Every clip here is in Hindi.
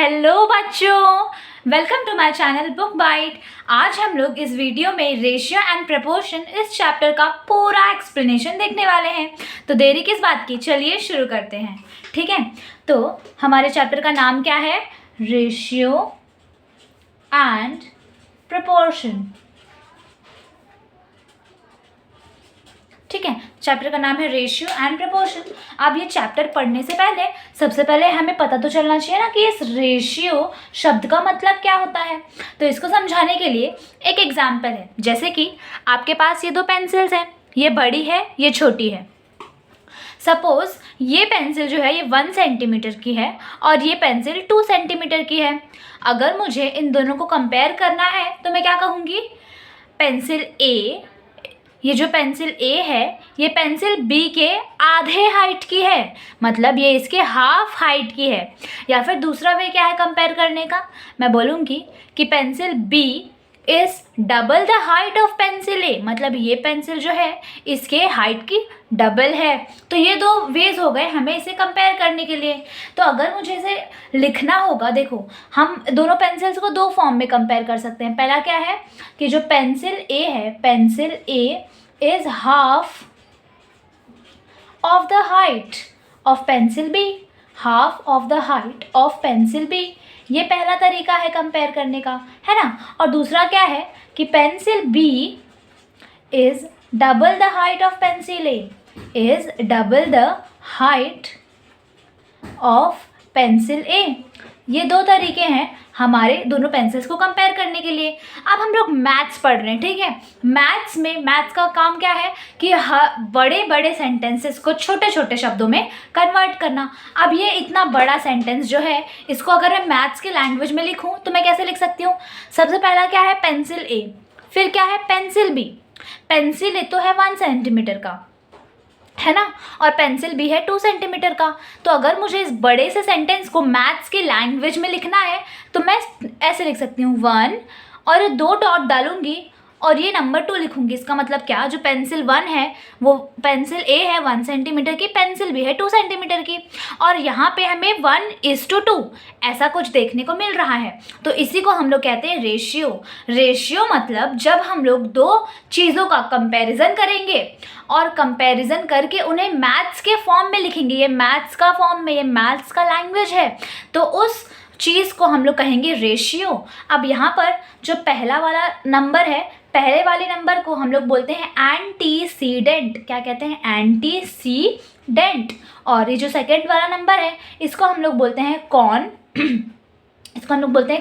हेलो बच्चों, welcome to my channel book bite. आज हम लोग इस वीडियो में रेशियो एंड प्रपोर्शन इस चैप्टर का पूरा एक्सप्लेनेशन देखने वाले हैं। तो देरी किस बात की, चलिए शुरू करते हैं। ठीक है, तो हमारे चैप्टर का नाम क्या है? Ratio and proportion. ठीक है, चैप्टर का नाम है रेशियो एंड प्रपोर्शन। अब ये चैप्टर पढ़ने से पहले सबसे पहले हमें पता तो चलना चाहिए ना कि इस रेशियो शब्द का मतलब क्या होता है। तो इसको समझाने के लिए एक एग्जाम्पल है। जैसे कि आपके पास ये दो पेंसिल्स हैं, ये बड़ी है, ये छोटी है। सपोज ये पेंसिल जो है ये 1 सेंटीमीटर की है और ये पेंसिल 2 सेंटीमीटर की है। अगर मुझे इन दोनों को कंपेयर करना है तो मैं क्या कहूँगी? पेंसिल ए, ये जो पेंसिल ए है ये पेंसिल बी के आधे हाइट की है, मतलब ये इसके हाफ हाइट की है। या फिर दूसरा वे क्या है कंपेयर करने का? मैं बोलूँगी कि pencil B is double the height of pencil A, मतलब ये पेंसिल जो है इसके हाइट की डबल है। तो ये दो वेज हो गए हमें इसे कंपेयर करने के लिए। तो अगर मुझे इसे लिखना होगा, देखो हम दोनों पेंसिल्स को दो फॉर्म में कंपेयर कर सकते हैं। पहला क्या है कि जो पेंसिल ए है, pencil A is half of the height of pencil B, half of the height of pencil B. ये पहला तरीका है कंपेयर करने का, है ना। और दूसरा क्या है कि pencil B is double the height of pencil A, is double the height of pencil A. ये दो तरीके हैं हमारे दोनों पेंसिल्स को कंपेयर करने के लिए। अब हम लोग मैथ्स पढ़ रहे हैं, ठीक है। मैथ्स का काम क्या है कि बड़े बड़े सेंटेंसेस को छोटे छोटे शब्दों में कन्वर्ट करना। अब ये इतना बड़ा सेंटेंस जो है इसको अगर मैं मैथ्स के लैंग्वेज में लिखूं तो मैं कैसे लिख सकती हूँ? सबसे पहला क्या है? पेंसिल ए, फिर क्या है? Pencil B. पेंसिल ए तो है 1 सेंटीमीटर का, है ना, और पेंसिल बी है 2 सेंटीमीटर का। तो अगर मुझे इस बड़े से सेंटेंस को मैथ्स की लैंग्वेज में लिखना है तो मैं ऐसे लिख सकती हूँ 1 और 2 डॉट डालूंगी और ये नंबर 2 लिखूंगी। इसका मतलब क्या? जो पेंसिल 1 है वो पेंसिल ए है 1 सेंटीमीटर की, पेंसिल बी है 2 सेंटीमीटर की, और यहाँ पे हमें 1:2 ऐसा कुछ देखने को मिल रहा है। तो इसी को हम लोग कहते हैं रेशियो। रेशियो मतलब जब हम लोग दो चीज़ों का कंपैरिजन करेंगे और कंपैरिजन करके उन्हें मैथ्स के फॉर्म में लिखेंगे। ये मैथ्स का फॉर्म में, ये मैथ्स का लैंग्वेज है, तो उस चीज़ को हम लोग कहेंगे रेशियो। अब यहाँ पर जो पहला वाला नंबर है, पहले वाले नंबर को हम लोग बोलते हैं एंटीसीडेंट। क्या कहते हैं? एंटीसीडेंट। और ये जो सेकंड वाला नंबर है इसको हम लोग बोलते हैं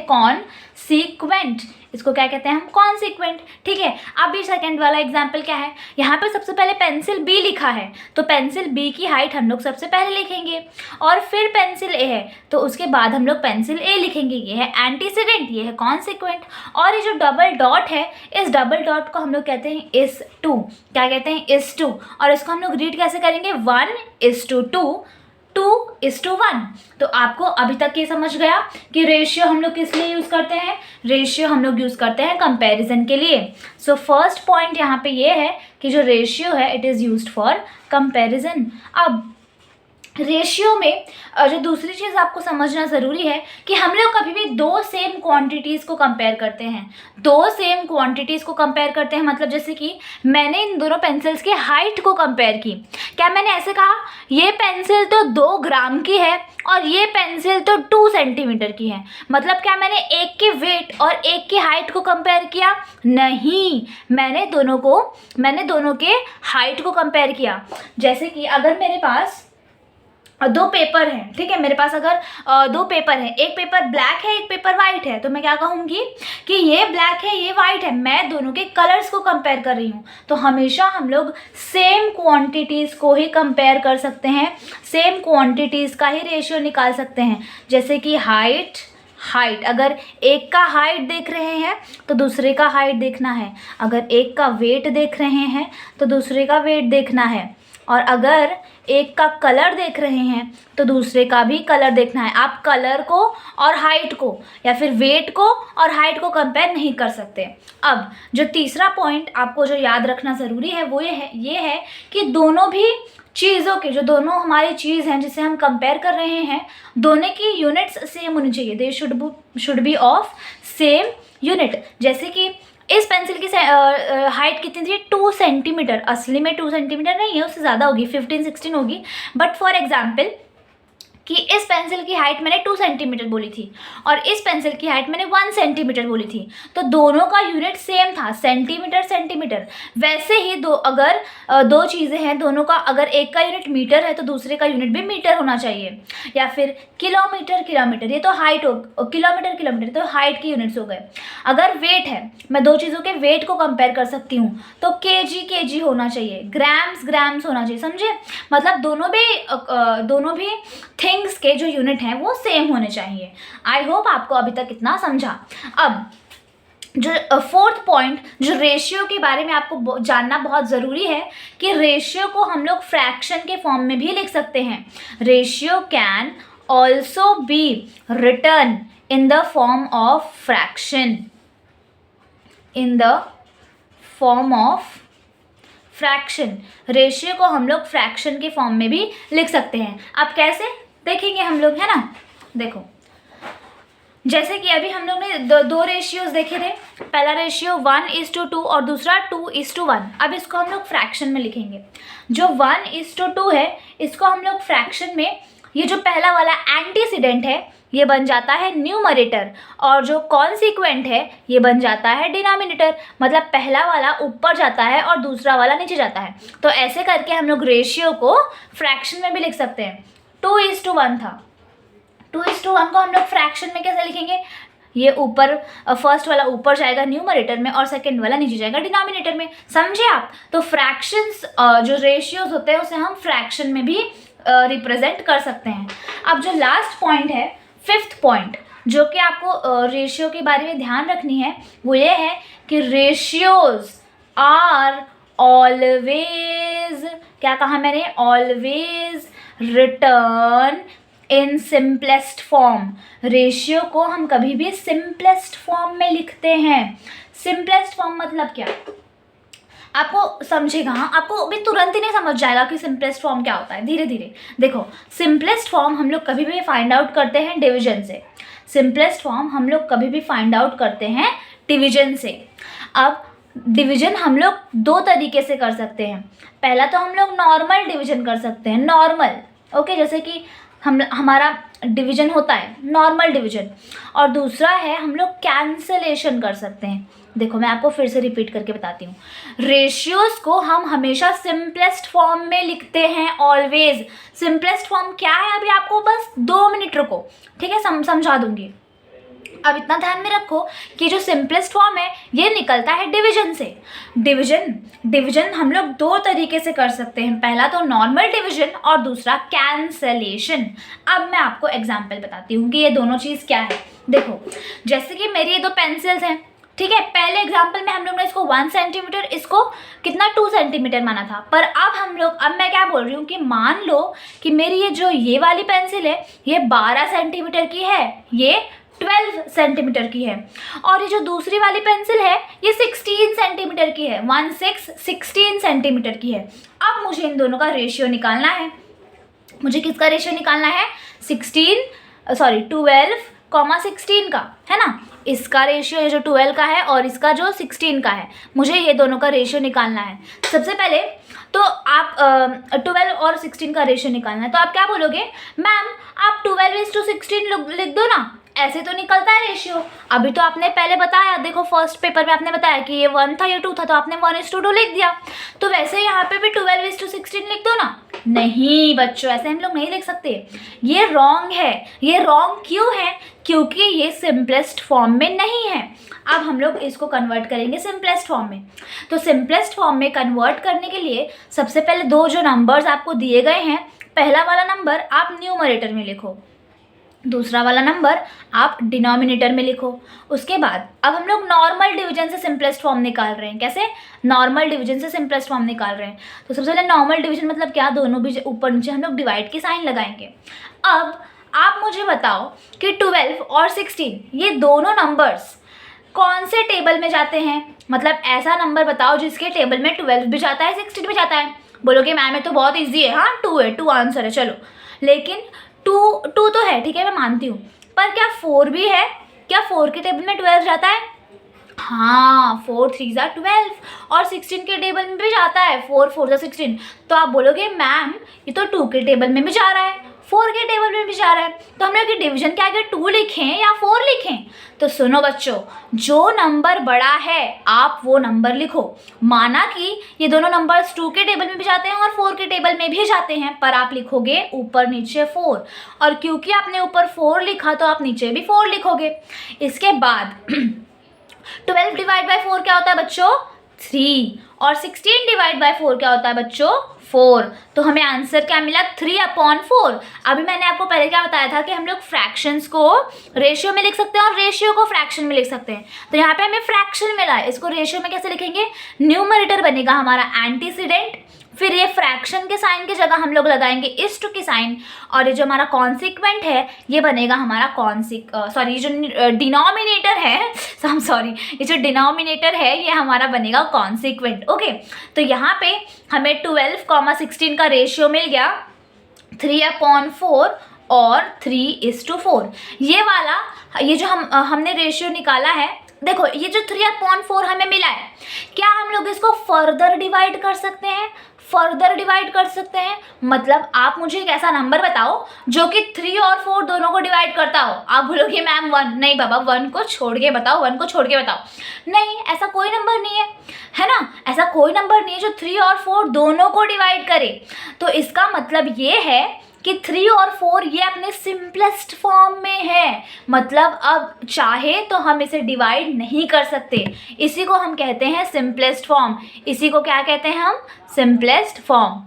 कॉन्सीक्वेंट। इसको क्या कहते हैं हम? कॉन्सीक्वेंट। ठीक है, अब ये सेकंड वाला एग्जाम्पल क्या है? यहाँ पे सबसे पहले पेंसिल बी लिखा है तो पेंसिल बी की हाइट हम लोग सबसे पहले लिखेंगे, और फिर पेंसिल ए है तो उसके बाद हम लोग पेंसिल ए लिखेंगे। ये है एंटीसीडेंट, ये है कॉन्सीक्वेंट। और ये जो डबल डॉट है, इस डबल डॉट को हम लोग कहते हैं is to। क्या कहते हैं? is to। और इसको हम लोग रीड कैसे करेंगे? 1:2, 2:1। तो आपको अभी तक ये समझ गया कि रेशियो हम लोग किस लिए यूज़ करते हैं? रेशियो हम लोग यूज़ करते हैं कंपैरिजन के लिए। सो फर्स्ट पॉइंट यहाँ पे ये है कि जो रेशियो है it is used for comparison. अब रेशियो में जो दूसरी चीज़ आपको समझना ज़रूरी है कि हम लोग कभी भी दो सेम क्वांटिटीज़ को कंपेयर करते हैं। दो सेम क्वांटिटीज़ को कंपेयर करते हैं मतलब जैसे कि मैंने इन दोनों पेंसिल्स की हाइट को कंपेयर की। क्या मैंने ऐसे कहा ये पेंसिल तो 2 ग्राम की है और ये पेंसिल तो 2 सेंटीमीटर की है? मतलब क्या मैंने एक की वेट और एक की हाइट को कंपेयर किया? नहीं, मैंने दोनों के हाइट को कंपेयर किया। जैसे कि अगर मेरे पास दो पेपर हैं, ठीक है, मेरे पास अगर दो पेपर हैं, एक पेपर ब्लैक है एक पेपर वाइट है, तो मैं क्या कहूँगी कि ये ब्लैक है ये वाइट है। मैं दोनों के कलर्स को कंपेयर कर रही हूँ। तो हमेशा हम लोग सेम क्वांटिटीज़ को ही कंपेयर कर सकते हैं, सेम क्वांटिटीज़ का ही रेशियो निकाल सकते हैं। जैसे कि हाइट, अगर एक का हाइट देख रहे हैं तो दूसरे का हाइट देखना है, अगर एक का वेट देख रहे हैं तो दूसरे का वेट देखना है, और अगर एक का कलर देख रहे हैं तो दूसरे का भी कलर देखना है। आप कलर को और हाइट को या फिर वेट को और हाइट को कंपेयर नहीं कर सकते। अब जो तीसरा पॉइंट आपको जो याद रखना ज़रूरी है वो ये है कि दोनों भी चीज़ों के, जो दोनों हमारी चीज़ हैं जिसे हम कंपेयर कर रहे हैं, दोनों की यूनिट्स सेम होनी चाहिए। They should be of same unit. जैसे कि इस पेंसिल की हाइट कितनी थी, 2 सेंटीमीटर। असली में 2 सेंटीमीटर नहीं है, उससे ज़्यादा होगी, 15-16 होगी। बट फॉर एग्जाम्पल कि इस पेंसिल की हाइट मैंने 2 सेंटीमीटर बोली थी और इस पेंसिल की हाइट मैंने 1 सेंटीमीटर बोली थी, तो दोनों का यूनिट सेम था, सेंटीमीटर सेंटीमीटर। वैसे ही अगर दो चीज़ें हैं, दोनों का अगर एक का यूनिट मीटर है तो दूसरे का यूनिट भी मीटर होना चाहिए, या फिर किलोमीटर किलोमीटर, ये तो हाइट हो, किलोमीटर किलोमीटर तो हाइट के यूनिट्स हो गए। अगर वेट है, मैं दो चीज़ों के वेट को कंपेयर कर सकती हूँ, तो केजी होना चाहिए, ग्राम्स ग्राम्स होना चाहिए, समझे? मतलब दोनों भी थिंग्स के जो यूनिट हैं वो सेम होने चाहिए। आई होप आपको अभी तक इतना समझा। अब जो फोर्थ पॉइंट, जो रेशियो के बारे में आपको जानना बहुत ज़रूरी है कि रेशियो को हम लोग फ्रैक्शन के फॉर्म में भी लिख सकते हैं। Ratio can also be return in the form of fraction, in the form of fraction. Ratio को हम लोग फ्रैक्शन के फॉर्म में भी लिख सकते हैं। अब कैसे देखेंगे हम लोग, है ना? देखो, जैसे कि अभी हम लोग ने दो रेशियोज देखे थे। पहला रेशियो 1:2 और दूसरा 2:1। अब इसको हम लोग फ्रैक्शन में लिखेंगे। जो 1:2 है, इसको हम लोग फ्रैक्शन में, ये जो पहला वाला एंटीसीडेंट है ये बन जाता है न्यूमरेटर, और जो कॉन्सिक्वेंट है ये बन जाता है डिनोमिनेटर। मतलब पहला वाला ऊपर जाता है और दूसरा वाला नीचे जाता है। तो ऐसे करके हम लोग रेशियो को फ्रैक्शन में भी लिख सकते हैं। 2:1 था, 2:1 को हम लोग फ्रैक्शन में कैसे लिखेंगे? ये ऊपर, फर्स्ट वाला ऊपर जाएगा न्यूमरेटर में और सेकंड वाला नीचे जाएगा डिनोमिनेटर में, समझे आप? तो फ्रैक्शंस, जो रेशियोज होते हैं उसे हम फ्रैक्शन में भी रिप्रेजेंट कर सकते हैं। अब जो लास्ट पॉइंट है, फिफ्थ पॉइंट, जो कि आपको रेशियो के बारे में ध्यान रखनी है, वो ये है कि रेशियोज आर ऑलवेज, क्या कहा मैंने? Always return in simplest form. Ratio को हम कभी भी सिंपलेस्ट फॉर्म में लिखते हैं। सिंपलेस्ट फॉर्म मतलब क्या? आपको समझेगा, आपको अभी तुरंत ही नहीं समझ जाएगा कि सिंपलेस्ट फॉर्म क्या होता है, धीरे धीरे देखो। सिंपलेस्ट फॉर्म हम लोग कभी भी फाइंड आउट करते हैं डिवीजन से। सिंपलेस्ट फॉर्म हम लोग कभी भी फाइंड आउट करते हैं डिवीजन से। अब डिवीजन हम लोग दो तरीके से कर सकते हैं। पहला तो हम लोग नॉर्मल डिवीजन कर सकते हैं, नॉर्मल, ओके, जैसे कि हमारा डिवीजन होता है नॉर्मल डिवीजन। और दूसरा है हम लोग कैंसलेशन कर सकते हैं। देखो, मैं आपको फिर से रिपीट करके बताती हूँ। रेशियोज को हम हमेशा सिंपलेस्ट फॉर्म में लिखते हैं, ऑलवेज। सिंपलेस्ट फॉर्म क्या है, अभी आपको बस 2 मिनट रुको, ठीक है, समझा दूंगी। अब इतना ध्यान में रखो कि जो सिंपलेस्ट फॉर्म है ये निकलता है डिवीजन से। डिवीजन हम लोग दो तरीके से कर सकते हैं। पहला तो नॉर्मल डिवीजन और दूसरा कैंसलेशन। अब मैं आपको एग्जांपल बताती हूँ कि ये दोनों चीज़ क्या है। देखो, जैसे कि मेरी ये दो पेंसिल्स हैं, ठीक है। पहले एग्जाम्पल में हम लोग ने इसको 1 सेंटीमीटर, इसको कितना 2 सेंटीमीटर माना था। पर अब मैं क्या बोल रही हूँ कि मान लो कि मेरी ये वाली पेंसिल है ये 12 सेंटीमीटर की है, ये 12 सेंटीमीटर की है, और ये जो दूसरी वाली पेंसिल है ये 16 सेंटीमीटर की है, 16 सेंटीमीटर की है। अब मुझे इन दोनों का रेशियो निकालना है। मुझे किसका रेशियो निकालना है? 12,16 का, है ना। इसका रेशियो ये जो 12 का है और इसका जो 16 का है, मुझे ये दोनों का रेशियो निकालना है। सबसे पहले तो आप 12 और 16 का रेशियो निकालना है, तो आप क्या बोलोगे? मैम आप 12:16 लिख दो ना, ऐसे तो निकलता है रेशियो। अभी तो आपने पहले बताया, देखो फर्स्ट पेपर में आपने बताया कि ये 1 था ये 2 था, तो आपने 1:2 लिख दिया। तो वैसे यहाँ पे भी 12:16 लिख दो ना। नहीं बच्चों, ऐसे हम लोग नहीं लिख सकते, ये रॉन्ग है। ये रॉन्ग क्यों है? क्योंकि ये सिंपलेस्ट फॉर्म में नहीं है। अब हम लोग इसको कन्वर्ट करेंगे सिंपलेस्ट फॉर्म में। तो सिंपलेस्ट फॉर्म में कन्वर्ट करने के लिए सबसे पहले दो जो नंबर्स आपको दिए गए हैं, पहला वाला नंबर आप न्यूमरेटर में लिखो, दूसरा वाला नंबर आप डिनोमिनेटर में लिखो। उसके बाद अब हम लोग नॉर्मल डिवीजन से सिंपलेस्ट फॉर्म निकाल रहे हैं। कैसे? नॉर्मल डिवीजन से सिंपलेस्ट फॉर्म निकाल रहे हैं। तो सबसे पहले नॉर्मल डिवीजन मतलब क्या? दोनों भी ऊपर नीचे हम लोग डिवाइड के साइन लगाएंगे। अब आप मुझे बताओ कि 12 और 16 ये दोनों नंबर्स कौन से टेबल में जाते हैं? मतलब ऐसा नंबर बताओ जिसके टेबल में 12 भी जाता है 16 भी जाता है। बोलोगे मैम ये तो बहुत ईजी है, हाँ 2 है, 2 आंसर है, चलो, लेकिन 2 तो है, ठीक है मैं मानती हूँ, पर क्या 4 भी है? क्या 4 के टेबल में 12 जाता है? हाँ, 4 3 ज़ा 12 और 16 के टेबल में भी जाता है, 4 4 ज़ा 16। तो आप बोलोगे मैम ये तो 2 के टेबल में भी जा रहा है, 4 के टेबल में भी जा रहा है, तो हम लोग ये डिवीजन क्या आगे 2 लिखें या 4 लिखें? तो सुनो बच्चों, जो नंबर बड़ा है आप वो नंबर लिखो। माना कि ये दोनों नंबर्स 2 के टेबल में भी जाते हैं और 4 के टेबल में भी जाते हैं, पर आप लिखोगे ऊपर नीचे 4, और क्योंकि आपने ऊपर 4 लिखा तो आप नीचे भी 4 लिखोगे। इसके बाद 12 डिवाइड बाई 4 क्या होता है बच्चों? 3, और 16 डिवाइड बाई 4 क्या होता है बच्चों? 4। तो हमें आंसर क्या मिला? 3/4। अभी मैंने आपको पहले क्या बताया था कि हम लोग फ्रैक्शंस को रेशियो में लिख सकते हैं और रेशियो को फ्रैक्शन में लिख सकते हैं। तो यहाँ पे हमें फ्रैक्शन मिला है, इसको रेशियो में कैसे लिखेंगे? न्यूमरेटर बनेगा हमारा एंटीसीडेंट, फिर ये फ्रैक्शन के साइन की जगह हम लोग लगाएंगे इस्ट की साइन, और ये जो हमारा कॉन्सिक्वेंट है ये बनेगा हमारा ये जो डिनोमिनेटर है ये जो डिनोमिनेटर है ये हमारा बनेगा कॉन्सिक्वेंट। ओके, तो यहाँ पे हमें 12, 16 का रेशियो मिल गया 3/4 और 3:4। ये वाला, ये जो हमने रेशियो निकाला है, देखो ये जो 3/4 हमें मिला है, क्या हम लोग इसको फर्दर डिवाइड कर सकते हैं? फर्दर डिवाइड कर सकते हैं, मतलब आप मुझे एक ऐसा नंबर बताओ जो कि 3 और 4 दोनों को डिवाइड करता हो। आप बोलोगे मैम 1, नहीं बाबा 1 को छोड़ के बताओ, 1 को छोड़ के बताओ। नहीं, ऐसा कोई नंबर नहीं है ना, ऐसा कोई नंबर नहीं है जो 3 और 4 दोनों को डिवाइड करे। तो इसका मतलब ये है कि 3 और 4 ये अपने सिंपलेस्ट फॉर्म में है, मतलब अब चाहे तो हम इसे डिवाइड नहीं कर सकते, इसी को हम कहते हैं सिंपलेस्ट फॉर्म। इसी को क्या कहते हैं हम? Simplest form.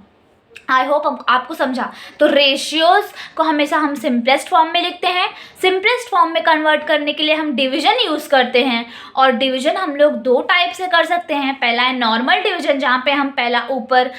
आई होप आपको समझा। तो रेशियोज को हमेशा हम सिंपलेस्ट फॉर्म में लिखते हैं। सिंपलेस्ट फॉर्म में कन्वर्ट करने के लिए हम डिवीजन यूज़ करते हैं, और डिवीजन हम लोग 2 टाइप से कर सकते हैं। पहला है नॉर्मल डिवीजन, जहाँ पे हम पहला ऊपर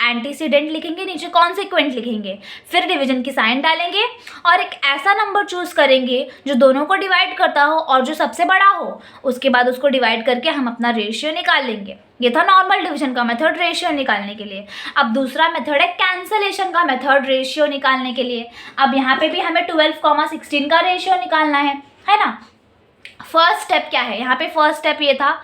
एंटीसीडेंट लिखेंगे, नीचे कॉन्सिक्वेंट लिखेंगे, फिर डिवीजन की साइन डालेंगे और एक ऐसा नंबर चूज़ करेंगे जो दोनों को डिवाइड करता हो और जो सबसे बड़ा हो, उसके बाद उसको डिवाइड करके हम अपना रेशियो निकाल लेंगे। ये था नॉर्मल डिवीजन का मेथड रेशियो निकालने के लिए। अब दूसरा मेथड है कैंसलेशन का मेथड रेशियो निकालने के लिए। अब यहाँ पे भी हमें 12, 16 का रेशियो निकालना है ना। फर्स्ट स्टेप क्या है? यहाँ पे फर्स्ट स्टेप ये था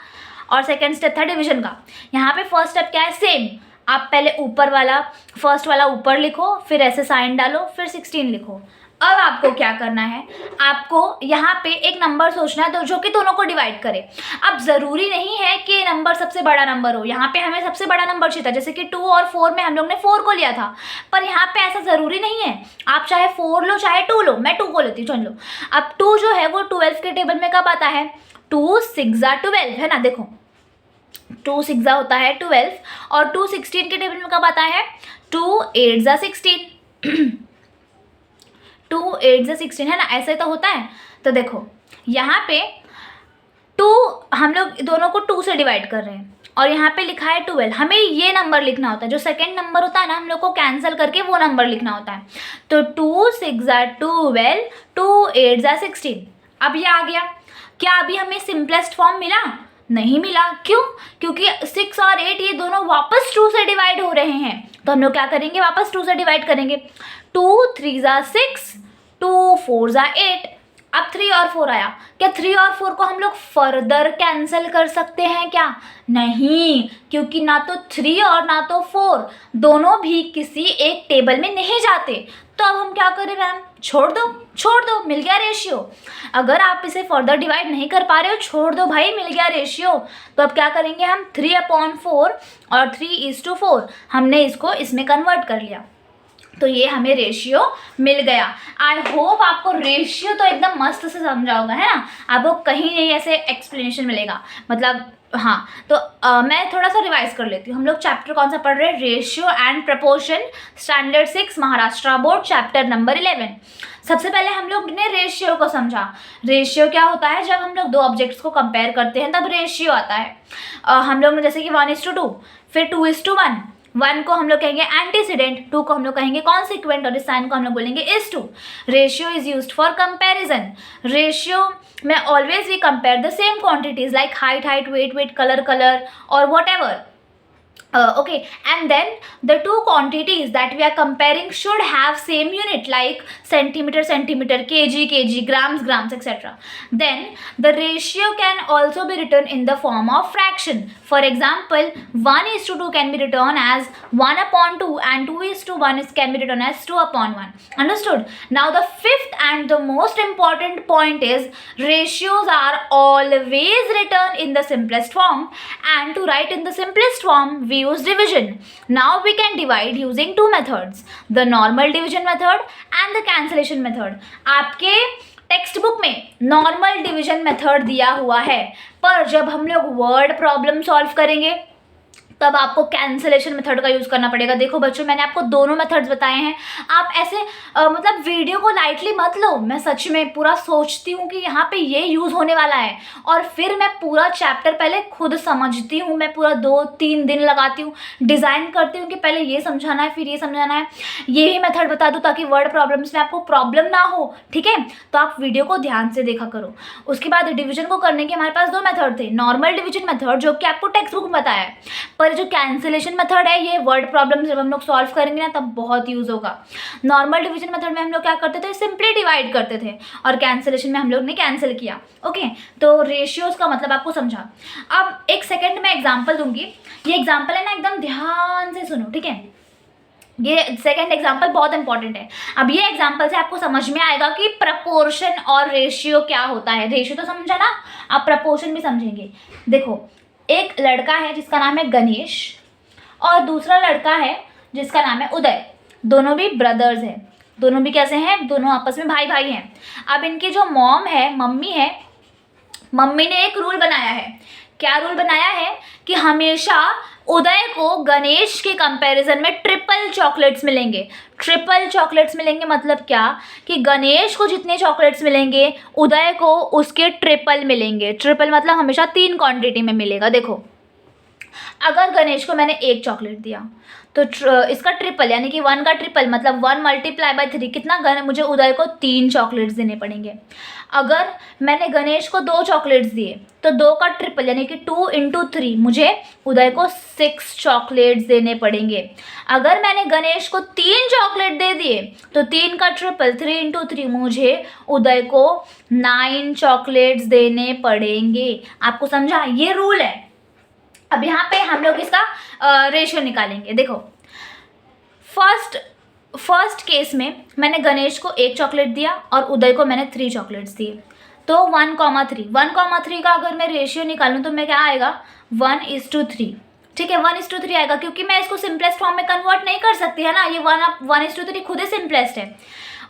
और सेकंड स्टेप था डिवीजन का। यहाँ पे फर्स्ट स्टेप क्या है? सेम, आप पहले ऊपर वाला फर्स्ट वाला ऊपर लिखो, फिर ऐसे साइन डालो, फिर 16 लिखो। अब आपको क्या करना है? आपको यहाँ पे एक नंबर सोचना है जो कि दोनों को डिवाइड करे। अब ज़रूरी नहीं है कि नंबर सबसे बड़ा नंबर हो, यहाँ पे हमें सबसे बड़ा नंबर चाहिए था, जैसे कि 2 और 4 में हम लोग ने 4 को लिया था, पर यहाँ पे ऐसा ज़रूरी नहीं है। आप चाहे 4 लो चाहे 2 लो, मैं 2 को लेती हूँ, चल लो। अब 2 जो है वो 12 के टेबल में कब आता है? 2 6 ज़ा 12 है ना, देखो 2 6 ज़ा होता है 12, और 2 16 के टेबल में कब आता है? 2 8 ज़ा 16 2 8 ज़ा 16 है ना, ऐसे तो होता है। तो देखो यहाँ पे 2 हम लोग दोनों को 2 से डिवाइड कर रहे हैं और यहाँ पे लिखा है 12। हमें ये नंबर लिखना होता है, जो सेकंड नंबर होता है ना, हम लोग को कैंसिल करके वो नंबर लिखना होता है। तो 2 6 ज़ा 12, 2 8 ज़ा 16। अब ये आ गया। क्या अभी हमें सिंपलेस्ट फॉर्म मिला? नहीं मिला। क्यों? क्योंकि 6 और 8 ये दोनों वापस 2 से डिवाइड हो रहे हैं। तो हम लोग क्या करेंगे? वापस 2 से डिवाइड करेंगे। 2 3 ज़ा 6, 2 4 ज़ा 8। अब 3 और 4 आया। क्या 3 और 4 को हम लोग फर्दर कैंसिल कर सकते हैं क्या? नहीं, क्योंकि ना तो 3 और ना तो 4 दोनों भी किसी एक टेबल में नहीं जाते। तो अब हम क्या करें मैम? छोड़ दो, मिल गया रेशियो। अगर आप इसे फर्दर डिवाइड नहीं कर पा रहे हो, छोड़ दो भाई, मिल गया रेशियो। तो अब क्या करेंगे हम? 3/4 और 3:4 हमने इसको इसमें कन्वर्ट कर लिया, तो ये हमें रेशियो मिल गया। आई होप आपको रेशियो तो एकदम मस्त से समझा होगा, है ना। आपको कहीं नहीं ऐसे एक्सप्लेनेशन मिलेगा, मतलब हाँ। तो मैं थोड़ा सा रिवाइज कर लेती हूँ। हम लोग चैप्टर कौन सा पढ़ रहे हैं? Ratio and proportion, standard 6 Maharashtra board, chapter number 11। सबसे पहले हम लोग ने रेशियो को समझा। रेशियो क्या होता है? जब हम लोग दो ऑब्जेक्ट्स को कंपेयर करते हैं तब रेशियो आता है। हम लोग ने जैसे कि 1:2, फिर 2:1। 1 को हम लोग कहेंगे एंटीसीडेंट, 2 को हम लोग कहेंगे कॉन्सिक्वेंट, और इस साइन को हम लोग बोलेंगे is/to। Ratio is used for comparison. Ratio में always we compare the same quantities like height, weight, colour और whatever. Okay, and then the two quantities that we are comparing should have same unit like centimeter centimeter, kg kg, grams grams, etc. Then the ratio can also be written in the form of fraction. For example, 1:2 can be written as 1/2 and 2:1 can be written as 2/1. Understood? Now the fifth and the most important point is ratios are always written in the simplest form, and to write in the simplest form we use division. Now we can divide using two methods, the normal division method and the cancellation method. आपके टेक्स्ट बुक में नॉर्मल डिवीजन मेथड दिया हुआ है, पर जब हम लोग वर्ड प्रॉब्लम सॉल्व करेंगे तब आपको कैंसलेशन मेथड का यूज़ करना पड़ेगा। देखो बच्चों, मैंने आपको दोनों मेथड्स बताए हैं। आप ऐसे मतलब वीडियो को लाइटली मत लो। मैं सच में पूरा सोचती हूँ कि यहाँ पे ये यूज़ होने वाला है, और फिर मैं पूरा चैप्टर पहले खुद समझती हूँ। मैं पूरा 2-3 दिन लगाती हूँ, डिज़ाइन करती हूँ कि पहले ये समझाना है, फिर ये समझाना है, ये ही मेथड बता दूँ ताकि वर्ड प्रॉब्लम्स में आपको प्रॉब्लम ना हो। ठीक है, तो आप वीडियो को ध्यान से देखा करो। उसके बाद डिवीजन को करने के हमारे पास दो मेथड थे, नॉर्मल डिवीजन मेथड जो कि आपको टेक्स्ट बुक में बताया है, पर जो कैंसिलेशन मेथड है ये वर्ड प्रॉब्लम जब हम लोग सॉल्व करेंगे ना तब बहुत यूज़ होगा। नॉर्मल डिवीजन मेथड में हम लोग क्या करते थे, सिंपली डिवाइड करते थे, और कैंसिलेशन में हम लोग ने कैंसिल किया। ओके, तो रेशियोज का मतलब आपको समझा। अब एक सेकेंड में एग्जाम्पल दूंगी। ये एग्जाम्पल है ना, एकदम ध्यान से सुनो, ठीक है। ये सेकेंड एग्जाम्पल बहुत इंपॉर्टेंट है। अब ये एग्जाम्पल से आपको समझ में आएगा कि प्रपोर्शन और रेशियो क्या होता है। रेशियो तो समझा ना, आप प्रपोर्शन भी समझेंगे। देखो, एक लड़का है जिसका नाम है गणेश, और दूसरा लड़का है जिसका नाम है उदय। दोनों भी ब्रदर्स हैं। दोनों भी कैसे हैं, दोनों आपस में भाई भाई हैं। अब इनकी जो मॉम है, मम्मी है, मम्मी ने एक रूल बनाया है। क्या रूल बनाया है कि हमेशा उदय को गणेश के कंपैरिजन में ट्रिपल चॉकलेट्स मिलेंगे। ट्रिपल चॉकलेट्स मिलेंगे मतलब क्या, कि गणेश को जितने चॉकलेट्स मिलेंगे उदय को उसके ट्रिपल मिलेंगे। ट्रिपल मतलब हमेशा 3 क्वांटिटी में मिलेगा। देखो, अगर गणेश को मैंने 1 चॉकलेट दिया तो इसका ट्रिपल यानी कि 1 का ट्रिपल मतलब 1 × 3 कितना, मुझे उदय को 3 चॉकलेट्स देने पड़ेंगे। अगर मैंने गणेश को 2 चॉकलेट्स दिए तो 2 का ट्रिपल यानी कि 2 × 3 मुझे उदय को 6 चॉकलेट्स देने पड़ेंगे। अगर मैंने गणेश को 3 चॉकलेट दे दिए तो 3 का ट्रिपल 3 × 3 मुझे उदय को 9 चॉकलेट्स देने पड़ेंगे। आपको समझा, ये रूल है। अब यहाँ पे हम लोग इसका रेशियो निकालेंगे। देखो, फर्स्ट केस में मैंने गणेश को 1 चॉकलेट दिया और उदय को मैंने 3 चॉकलेट्स दिए, तो 1,3 1,3 का अगर मैं रेशियो निकालूँ तो मैं क्या आएगा, 1:3। ठीक है, 1:3 आएगा, क्योंकि मैं इसको सिंपलेस्ट फॉर्म में कन्वर्ट नहीं कर सकती है ना। ये 1:3 खुद ही सिंपलेस्ट है।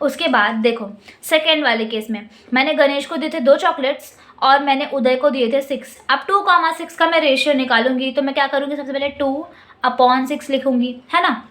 उसके बाद देखो, सेकेंड वाले केस में मैंने गणेश को दिए थे 2 चॉकलेट्स और मैंने उदय को दिए थे 6। अब 2,6 का मैं रेशियो निकालूंगी तो मैं क्या करूँगी, सबसे पहले 2/6 लिखूंगी, है ना।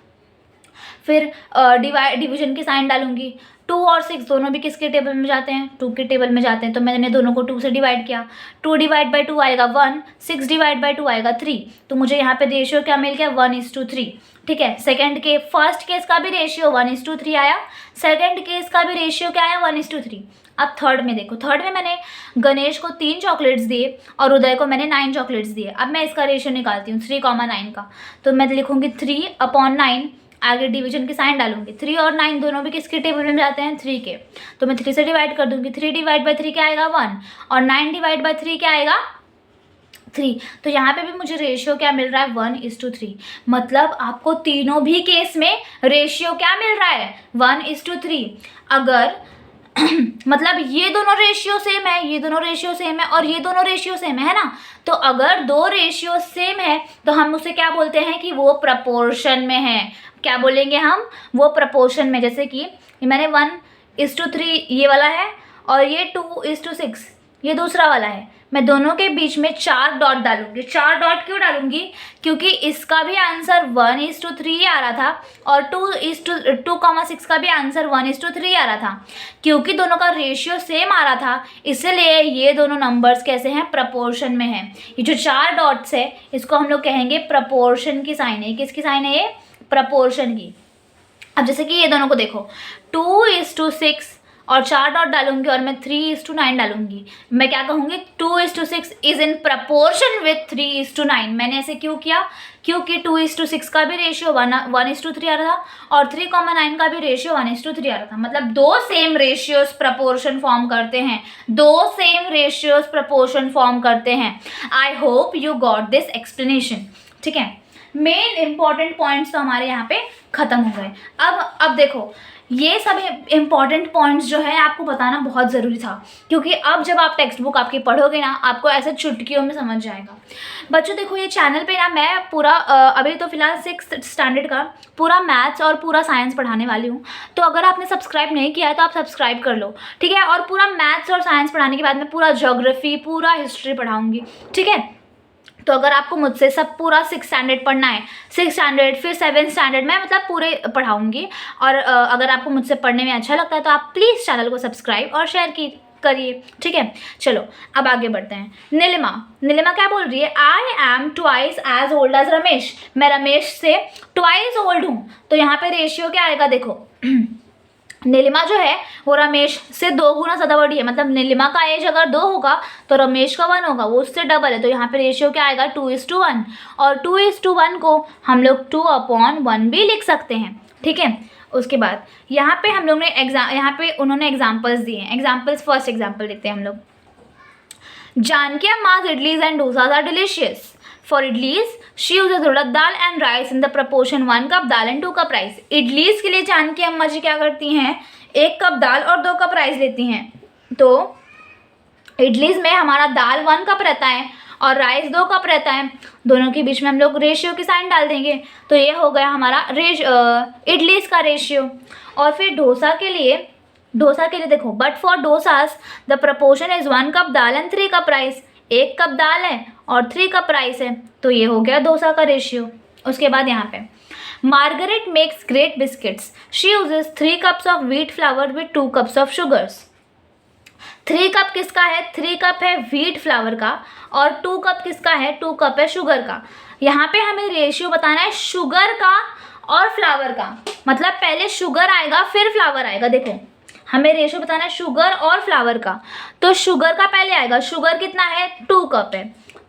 फिर डिवीजन की साइन डालूंगी। 2 और 6 दोनों भी किसके टेबल में जाते हैं, 2 के टेबल में जाते हैं, तो मैंने दोनों को 2 से डिवाइड किया। 2/2 आएगा 1, 6/2 आएगा 3, तो मुझे यहाँ पे रेशियो क्या मिल गया, 1:3। ठीक है, फर्स्ट केस का भी रेशियो 1:3 आया, सेकेंड केस का भी रेशियो क्या आया, 1:3। अब थर्ड में देखो, थर्ड में मैंने गणेश को 3 चॉकलेट्स दिए और उदय को मैंने 9 चॉकलेट्स दिए। अब मैं इसका रेशियो निकालती हूँ 3,9 का, तो मैं लिखूँगी 3/9, आगे डिवीजन की साइन डालूंगी। 3 और 9 दोनों भी किसके टेबल में जाते हैं, 3 के, तो मैं 3 से डिवाइड कर दूंगी। 3/3 क्या आएगा, 1, और 9/3 क्या आएगा, 3। तो यहाँ पे भी मुझे रेशियो क्या मिल रहा है, 1:3। मतलब आपको तीनों भी केस में रेशियो क्या मिल रहा है, 1:3। अगर मतलब ये दोनों रेशियो सेम है, ये दोनों रेशियो सेम है और ये दोनों रेशियो सेम है ना, तो अगर 2 रेशियो सेम है तो हम उसे क्या बोलते हैं कि वो प्रपोर्शन में है। क्या बोलेंगे हम, वो प्रपोर्शन में। जैसे कि मैंने 1:3 ये वाला है और ये 2:6 ये दूसरा वाला है, मैं दोनों के बीच में 4 डॉट डालूंगी। 4 डॉट क्यों डालूंगी, क्योंकि इसका भी आंसर 1:3 आ रहा था और 2,6 का भी आंसर 1:3 आ रहा था। क्योंकि दोनों का रेशियो सेम आ रहा था, इसलिए ये दोनों नंबर्स कैसे हैं, प्रपोर्शन में हैं। ये जो 4 डॉट्स है इसको हम लोग कहेंगे प्रपोर्शन की साइन है। किसकी साइन है ये, प्रपोर्शन की। अब जैसे कि ये दोनों को देखो, 2:6 और 4 डॉट डालूंगी और मैं 3:9 डालूंगी। मैं क्या कहूँगी 2:6 इज़ इन प्रपोर्शन विथ 3:9। मैंने ऐसे क्यों किया? क्योंकि 2:6 का भी रेशियो 1:3 आ रहा था और 3,9 का भी रेशियो 1:3 आ रहा था। मतलब दो सेम रेशियोज प्रपोर्शन फॉर्म करते हैं, दो सेम रेशियोज प्रपोर्शन फॉर्म करते हैं। I hope you got this explanation. ठीक है, मेन इंपॉर्टेंट पॉइंट्स तो हमारे यहाँ पे ख़त्म हो गए। अब देखो, ये सब इम्पॉर्टेंट पॉइंट्स जो है आपको बताना बहुत ज़रूरी था, क्योंकि अब जब आप टेक्स्ट बुक आपकी पढ़ोगे ना, आपको ऐसे चुटकियों में समझ जाएगा। बच्चों देखो, ये चैनल पे ना मैं पूरा अभी तो फ़िलहाल 6th स्टैंडर्ड का पूरा मैथ्स और पूरा साइंस पढ़ाने वाली हूँ। तो अगर आपने सब्सक्राइब नहीं किया है तो आप सब्सक्राइब कर लो, ठीक है। और पूरा मैथ्स और साइंस पढ़ाने के बाद मैं पूरा ज्योग्राफी, पूरा हिस्ट्री पढ़ाऊँगी, ठीक है। तो अगर आपको मुझसे सब पूरा 6th स्टैंडर्ड पढ़ना है, 6th स्टैंडर्ड फिर 7th स्टैंडर्ड, मैं मतलब पूरे पढ़ाऊँगी। और अगर आपको मुझसे पढ़ने में अच्छा लगता है तो आप प्लीज़ चैनल को सब्सक्राइब और शेयर करिए, ठीक है। चलो अब आगे बढ़ते हैं। नीलिमा क्या बोल रही है? I am twice as old as Ramesh. मैं रमेश से ट्वाइस ओल्ड हूँ। तो यहाँ पे रेशियो क्या आएगा? देखो नीलिमा जो है वो रमेश से 2 गुना ज़्यादा बड़ी है। मतलब नीलिमा का एज अगर 2 होगा तो रमेश का 1 होगा, वो उससे डबल है। तो यहाँ पे रेशियो क्या आएगा? 2:1। और 2:1 को हम लोग 2/1 भी लिख सकते हैं, ठीक है। उसके बाद यहाँ पे हम लोग ने यहाँ पे उन्होंने एग्जाम्पल्स दिए हैं। एग्जाम्पल्स, फर्स्ट एग्जाम्पल देखते हैं हम लोग। Janaki अम्मा's idlis and dosas are delicious. For idlis, she uses urad dal and rice in the proportion 1 cup dal and 2 cup rice. Idlis के लिए जानकी अम्मा जी क्या करती हैं? 1 कप दाल और 2 कप राइस लेती हैं। तो इडलीस में हमारा दाल 1 कप रहता है और राइस 2 कप रहता है। दोनों के बीच में हम लोग रेशियो की साइन डाल देंगे। तो ये हो गया हमारा इडलीस का रेशियो। और फिर डोसा के लिए देखो, but for dosas the proportion is 1 cup dal and 3 cup rice. 1 cup दाल है और 3 कप राइस है, तो ये हो गया डोसा का रेशियो। उसके बाद यहाँ पे Margaret makes great biscuits. She uses 3 cups of wheat flour with 2 cups of sugars. 3 cup किसका है? 3 कप है व्हीट फ्लावर का और 2 कप किसका है? 2 कप है शुगर का। यहाँ पे हमें रेशियो बताना है शुगर का और फ्लावर का। मतलब पहले शुगर आएगा फिर फ्लावर आएगा। देखो हमें रेशियो बताना है शुगर और फ्लावर का। तो शुगर का पहले आएगा। शुगर कितना है? 2 कप है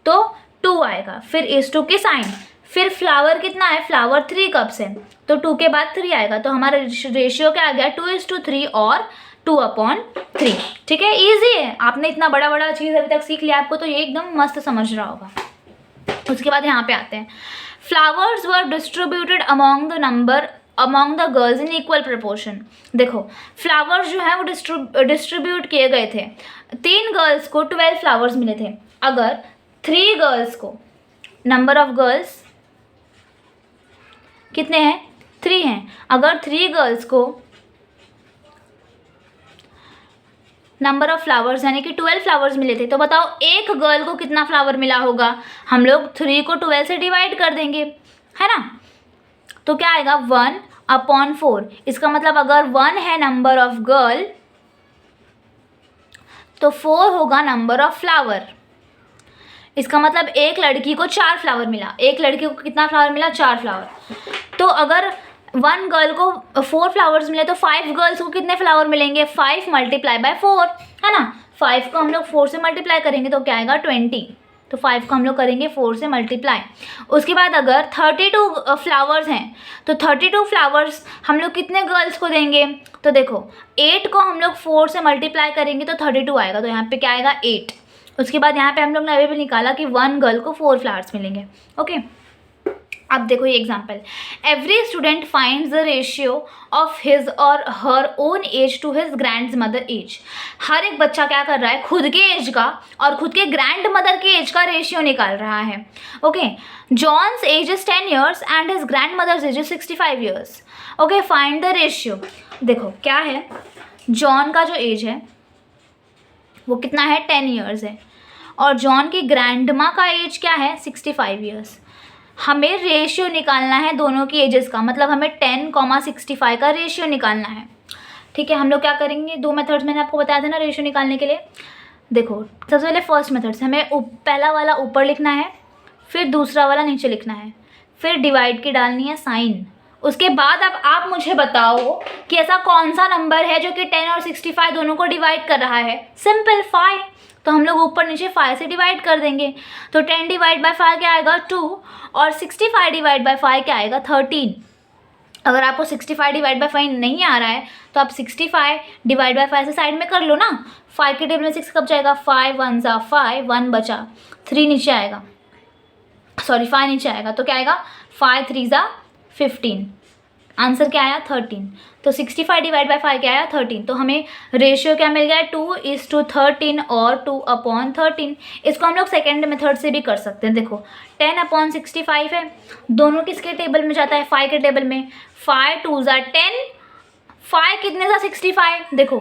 तो 2 आएगा, फिर इस 2 की साइन। फिर फ्लावर कितना है? फ्लावर 3 कप्स है तो 2 के बाद 3 आएगा। तो हमारा रेशियो क्या आ गया? 2:3 और 2/3, ठीक है। ईजी है, आपने इतना बड़ा चीज़ अभी तक सीख लिया, आपको तो ये एकदम मस्त समझ रहा होगा। उसके बाद यहाँ पे आते हैं। Flowers were distributed among the girls in equal proportion. देखो फ्लावर्स जो है वो डिस्ट्रीब्यूट किए गए थे। 3 गर्ल्स को 12 फ्लावर्स मिले थे। अगर 3 गर्ल्स को, नंबर ऑफ गर्ल्स कितने हैं? 3 हैं। अगर 3 गर्ल्स को नंबर ऑफ फ्लावर्स यानी कि 12 फ्लावर्स मिले थे, तो बताओ एक गर्ल को कितना फ्लावर मिला होगा? हम लोग 3 को 12 से डिवाइड कर देंगे, है ना। तो क्या आएगा? 1/4। इसका मतलब अगर 1 है नंबर ऑफ गर्ल तो 4 होगा नंबर ऑफ फ्लावर। इसका मतलब एक लड़की को 4 फ्लावर मिला। एक लड़की को कितना फ्लावर मिला? 4 फ्लावर। तो अगर 1 गर्ल को 4 फ्लावर्स मिले तो 5 गर्ल्स को कितने फ्लावर मिलेंगे? 5 × 4, है ना। 5 को हम लोग 4 से मल्टीप्लाई करेंगे तो क्या आएगा? 20। तो 5 को हम लोग करेंगे 4 से मल्टीप्लाई। उसके बाद अगर 32 फ्लावर्स हैं तो 32 फ्लावर्स हम लोग कितने गर्ल्स को देंगे? तो देखो 8 को हम लोग 4 से मल्टीप्लाई करेंगे तो 32 आएगा। तो यहाँ पे क्या आएगा? 8। उसके बाद यहाँ पे हम लोग ने अभी भी निकाला कि 1 गर्ल को 4 फ्लावर्स मिलेंगे, ओके। अब देखो ये example. Every student finds the ratio of his or her own age to his grandmother age. हर एक बच्चा क्या कर रहा है? खुद के एज का और खुद के ग्रैंड मदर के एज का रेशियो निकाल रहा है, okay. John's age is 10 years and his grandmother's age is 65 years, okay. Find the ratio. देखो क्या है, जॉन का जो एज है वो कितना है? 10 years है और जॉन की ग्रैंड माँ का एज क्या है? 65 years। हमें रेशियो निकालना है दोनों की एजेस का, मतलब हमें 10,65 का रेशियो निकालना है, ठीक है। हम लोग क्या करेंगे? 2 मेथड्स मैंने आपको बताया था ना रेशियो निकालने के लिए। देखो सबसे पहले फर्स्ट मेथड से हमें पहला वाला ऊपर लिखना है, फिर दूसरा वाला नीचे लिखना है, फिर डिवाइड की डालनी है साइन उसके बाद अब आप मुझे बताओ कि ऐसा कौन सा नंबर है जो कि 10 और 65 दोनों को डिवाइड कर रहा है। सिंपल 5। तो हम लोग ऊपर नीचे 5 से डिवाइड कर देंगे। तो 10 डिवाइड बाय 5 क्या आएगा 2 और 65 डिवाइड बाय 5 क्या आएगा 13। अगर आपको 65 डिवाइड बाय 5 नहीं आ रहा है तो आप 65 डिवाइड बाय 5 से साइड में कर लो ना। 5 के टेबल में 6 कब जाएगा, 5 1 ज़ा 5, 1 बचा, 3 नीचे आएगा, सॉरी 5 नीचे आएगा। तो क्या आएगा 5 3 ज़ा 15। आंसर क्या आया 13। तो 65 डिवाइड बाय 5 क्या आया 13। तो हमें रेशियो क्या मिल गया 2:13 और 2/13। इसको हम लोग सेकेंड मेथड से भी कर सकते हैं। देखो 10/65 है, दोनों किसके टेबल में जाता है 5 के टेबल में। 5 2 ज़ा 10, 5 कितने ज़ा 65। देखो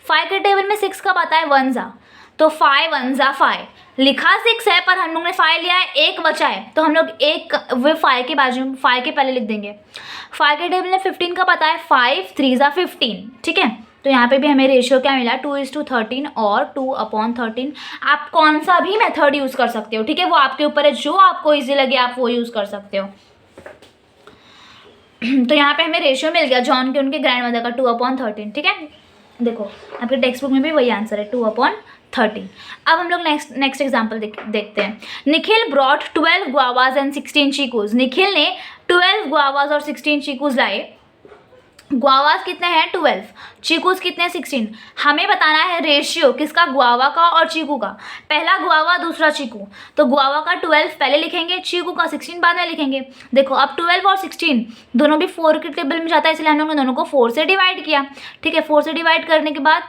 5 के टेबल में 6 कब आता है 1 ज़ा, तो 5 1 ज़ा 5। लिखा 6 है पर हम लोग ने 5 लिया है, 1 बचा है तो हम लोग एक वो 5 के बाजू में 5 के पहले लिख देंगे। 5 के टेबल में 15 का पता है 5 3 ज़ा 15, ठीक है। तो यहाँ पे भी हमें रेशियो क्या मिला 2:13 और 2/13। आप कौन सा भी मेथड यूज़ कर सकते हो, ठीक है, वो आपके ऊपर है, जो आपको ईजी लगे आप वो यूज़ कर सकते हो। तो यहाँ पे हमें रेशियो मिल गया जॉन के उनके ग्रैंड मदर का 2/13, ठीक है। देखो आपके टेक्स्ट बुक में भी वही आंसर है 2/13। अब हम लोग नेक्स्ट एग्जाम्पल देखते हैं। Nikhil brought 12 guavas and 16 chikoos. Nikhil ने 12 गुआवाज और 16 चीकूज लाए। गुआवाज कितने हैं 12, चीकूज कितने हैं 16। हमें बताना है रेशियो किसका, गुआवा का और चीकू का। पहला गुआवा दूसरा चीकू, तो गुआवा का 12 पहले लिखेंगे, चीकू का 16 बाद में लिखेंगे। देखो अब 12 और 16 दोनों भी 4 के टेबल में जाता है, इसलिए हम लोगों ने दोनों को 4 से डिवाइड किया, ठीक है। 4 से डिवाइड करने के बाद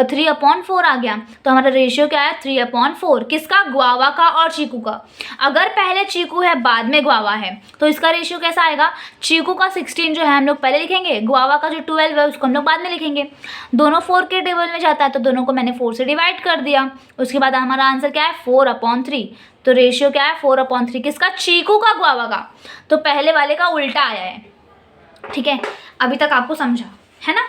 3/4 आ गया। तो हमारा रेशियो क्या है 3/4, किसका, गुआवा का और चीकू का। अगर पहले चीकू है बाद में गुआवा है तो इसका रेशियो कैसा आएगा, चीकू का 16 जो है हम लोग पहले लिखेंगे, गुआवा का जो 12 है उसको हम लोग बाद में लिखेंगे। दोनों 4 के टेबल में जाता है तो दोनों को मैंने 4 से डिवाइड कर दिया। उसके बाद हमारा आंसर क्या है 4/3। तो रेशियो क्या है 4/3, किसका, चीकू का गुआवा का। तो पहले वाले का उल्टा आया है, ठीक है। अभी तक आपको समझा है ना,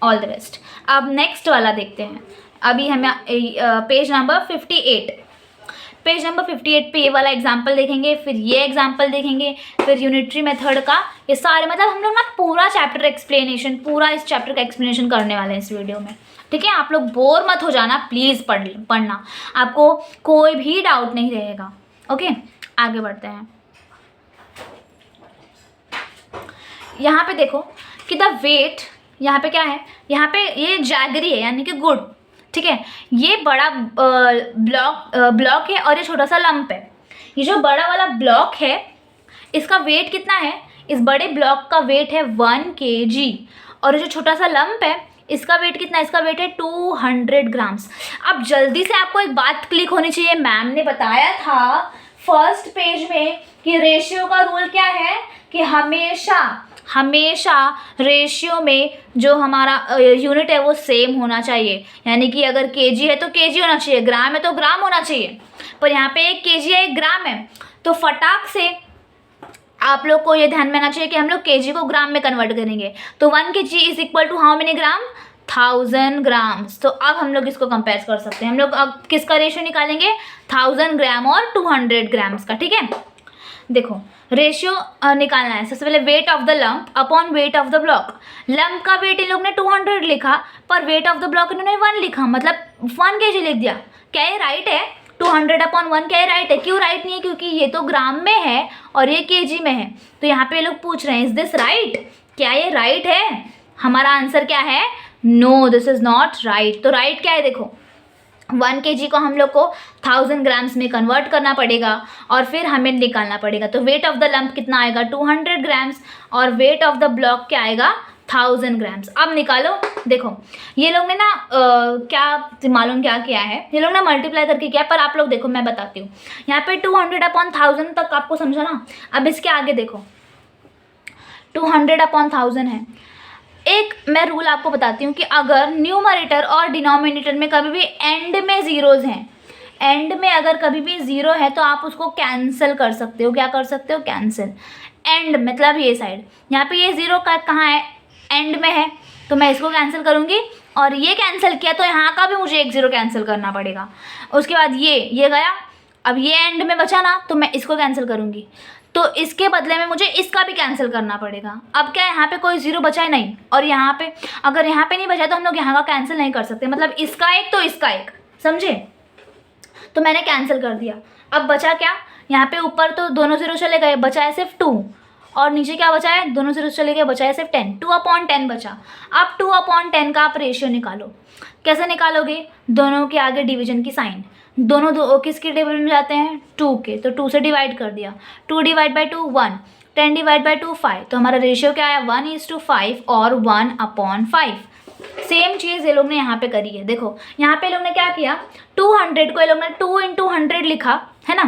ऑल द बेस्ट। अब नेक्स्ट वाला देखते हैं। अभी हमें पेज नंबर 58 पे ये वाला एग्जाम्पल देखेंगे, फिर ये एग्जाम्पल देखेंगे, फिर यूनिटरी मेथड का ये सारे, मतलब हम लोग ना पूरा चैप्टर एक्सप्लेनेशन, पूरा इस चैप्टर का एक्सप्लेनेशन करने वाले हैं इस वीडियो में, ठीक है। आप लोग बोर मत हो जाना, प्लीज़ पढ़ना, आपको कोई भी डाउट नहीं रहेगा। ओके आगे बढ़ते हैं। यहाँ पे देखो कि द वेट, यहाँ पे क्या है, यहाँ पे ये जैगरी है यानी कि गुड़, ठीक है। ये बड़ा ब्लॉक है और ये छोटा सा लंप है। ये जो बड़ा वाला ब्लॉक है इसका वेट कितना है, इस बड़े ब्लॉक का वेट है 1 kg और ये जो छोटा सा लंप है इसका वेट कितना है, इसका वेट है 200 ग्राम्स। अब जल्दी से आपको एक बात क्लिक होनी चाहिए, मैम ने बताया था फर्स्ट पेज में कि रेशियो का रूल क्या है कि हमेशा रेशियो में जो हमारा यूनिट है वो सेम होना चाहिए। यानी कि अगर केजी है तो केजी होना चाहिए, ग्राम है तो ग्राम होना चाहिए। पर यहाँ पे 1 केजी है 1 ग्राम है, तो फटाक से आप लोग को ये ध्यान में आना चाहिए कि हम लोग केजी को ग्राम में कन्वर्ट करेंगे। तो 1 kg is equal to how many gram, 1000 grams. तो अब हम लोग इसको कंपेयर कर सकते हैं। हम लोग अब किसका रेशियो निकालेंगे, 1000 ग्राम और 200 ग्राम्स का, ठीक है। देखो रेशियो निकालना है। सबसे पहले weight of the lump upon weight of the block. Lump का वेट इन लोग ने 200 लिखा पर वेट ऑफ द ब्लॉक इन्होंने 1 लिखा, मतलब 1 kg लिख दिया। क्या ये राइट है, 200/1 क्या ये राइट है? क्यों राइट नहीं है, क्योंकि ये तो ग्राम में है और ये केजी में है। तो यहाँ पे लोग पूछ रहे हैं इज दिस राइट, क्या ये राइट है? हमारा आंसर क्या है, no this is not right. तो राइट क्या है, देखो 1 kg को हम लोग को 1000 ग्राम्स में कन्वर्ट करना पड़ेगा और फिर हमें निकालना पड़ेगा। तो वेट ऑफ द लंप कितना आएगा 200 ग्राम्स और वेट ऑफ द ब्लॉक क्या आएगा 1000 ग्राम्स। अब निकालो। देखो ये लोग ने ना क्या मालूम क्या किया है, ये लोग ने मल्टीप्लाई करके किया, पर आप लोग देखो मैं बताती हूँ। यहाँ पे 200/1000 तक आपको समझा ना। अब इसके आगे देखो 200/1000 है। एक मैं रूल आपको बताती हूँ कि अगर न्यूमरेटर और डिनोमिनेटर में कभी भी एंड में ज़ीरोज़ हैं, एंड में अगर कभी भी ज़ीरो है तो आप उसको कैंसिल कर सकते हो। क्या कर सकते हो, कैंसिल। एंड मतलब ये साइड, यहाँ पे ये ज़ीरो का कहाँ है, एंड में है, तो मैं इसको कैंसिल करूँगी और ये कैंसिल किया तो यहाँ का भी मुझे एक ज़ीरो कैंसिल करना पड़ेगा। उसके बाद ये गया, अब ये एंड में बचा ना तो मैं इसको कैंसिल करूँगी। तो इसके बदले में मुझे इसका भी कैंसिल करना पड़ेगा। अब क्या यहाँ पे कोई जीरो बचा है नहीं, और यहाँ पे अगर यहाँ पे नहीं बचा तो हम लोग यहाँ का कैंसिल नहीं कर सकते, मतलब इसका एक तो इसका एक, समझे। तो मैंने कैंसिल कर दिया। अब बचा क्या, यहाँ पे ऊपर तो दोनों जीरो चले गए, बचा है सिर्फ 2, और नीचे क्या बचा है, दोनों जीरो चले गए, बचा है सिर्फ 10, 2/10 बचा। अब 2/10 का आप रेशियो निकालो। कैसे निकालोगे, दोनों के आगे डिवीजन की साइन, दोनों दो किसके टेबल में जाते हैं, 2 के, तो 2 से डिवाइड कर दिया, 2 डिवाइड बाई 2 1, 10 डिवाइड बाई 2 5, तो हमारा रेशियो क्या आया 1:5 और 1/5। सेम चीज़ ये लोग ने यहाँ पे करी है। देखो यहाँ पे लोग ने क्या किया, 200 को ये लोग ने 2 × 100 लिखा है ना,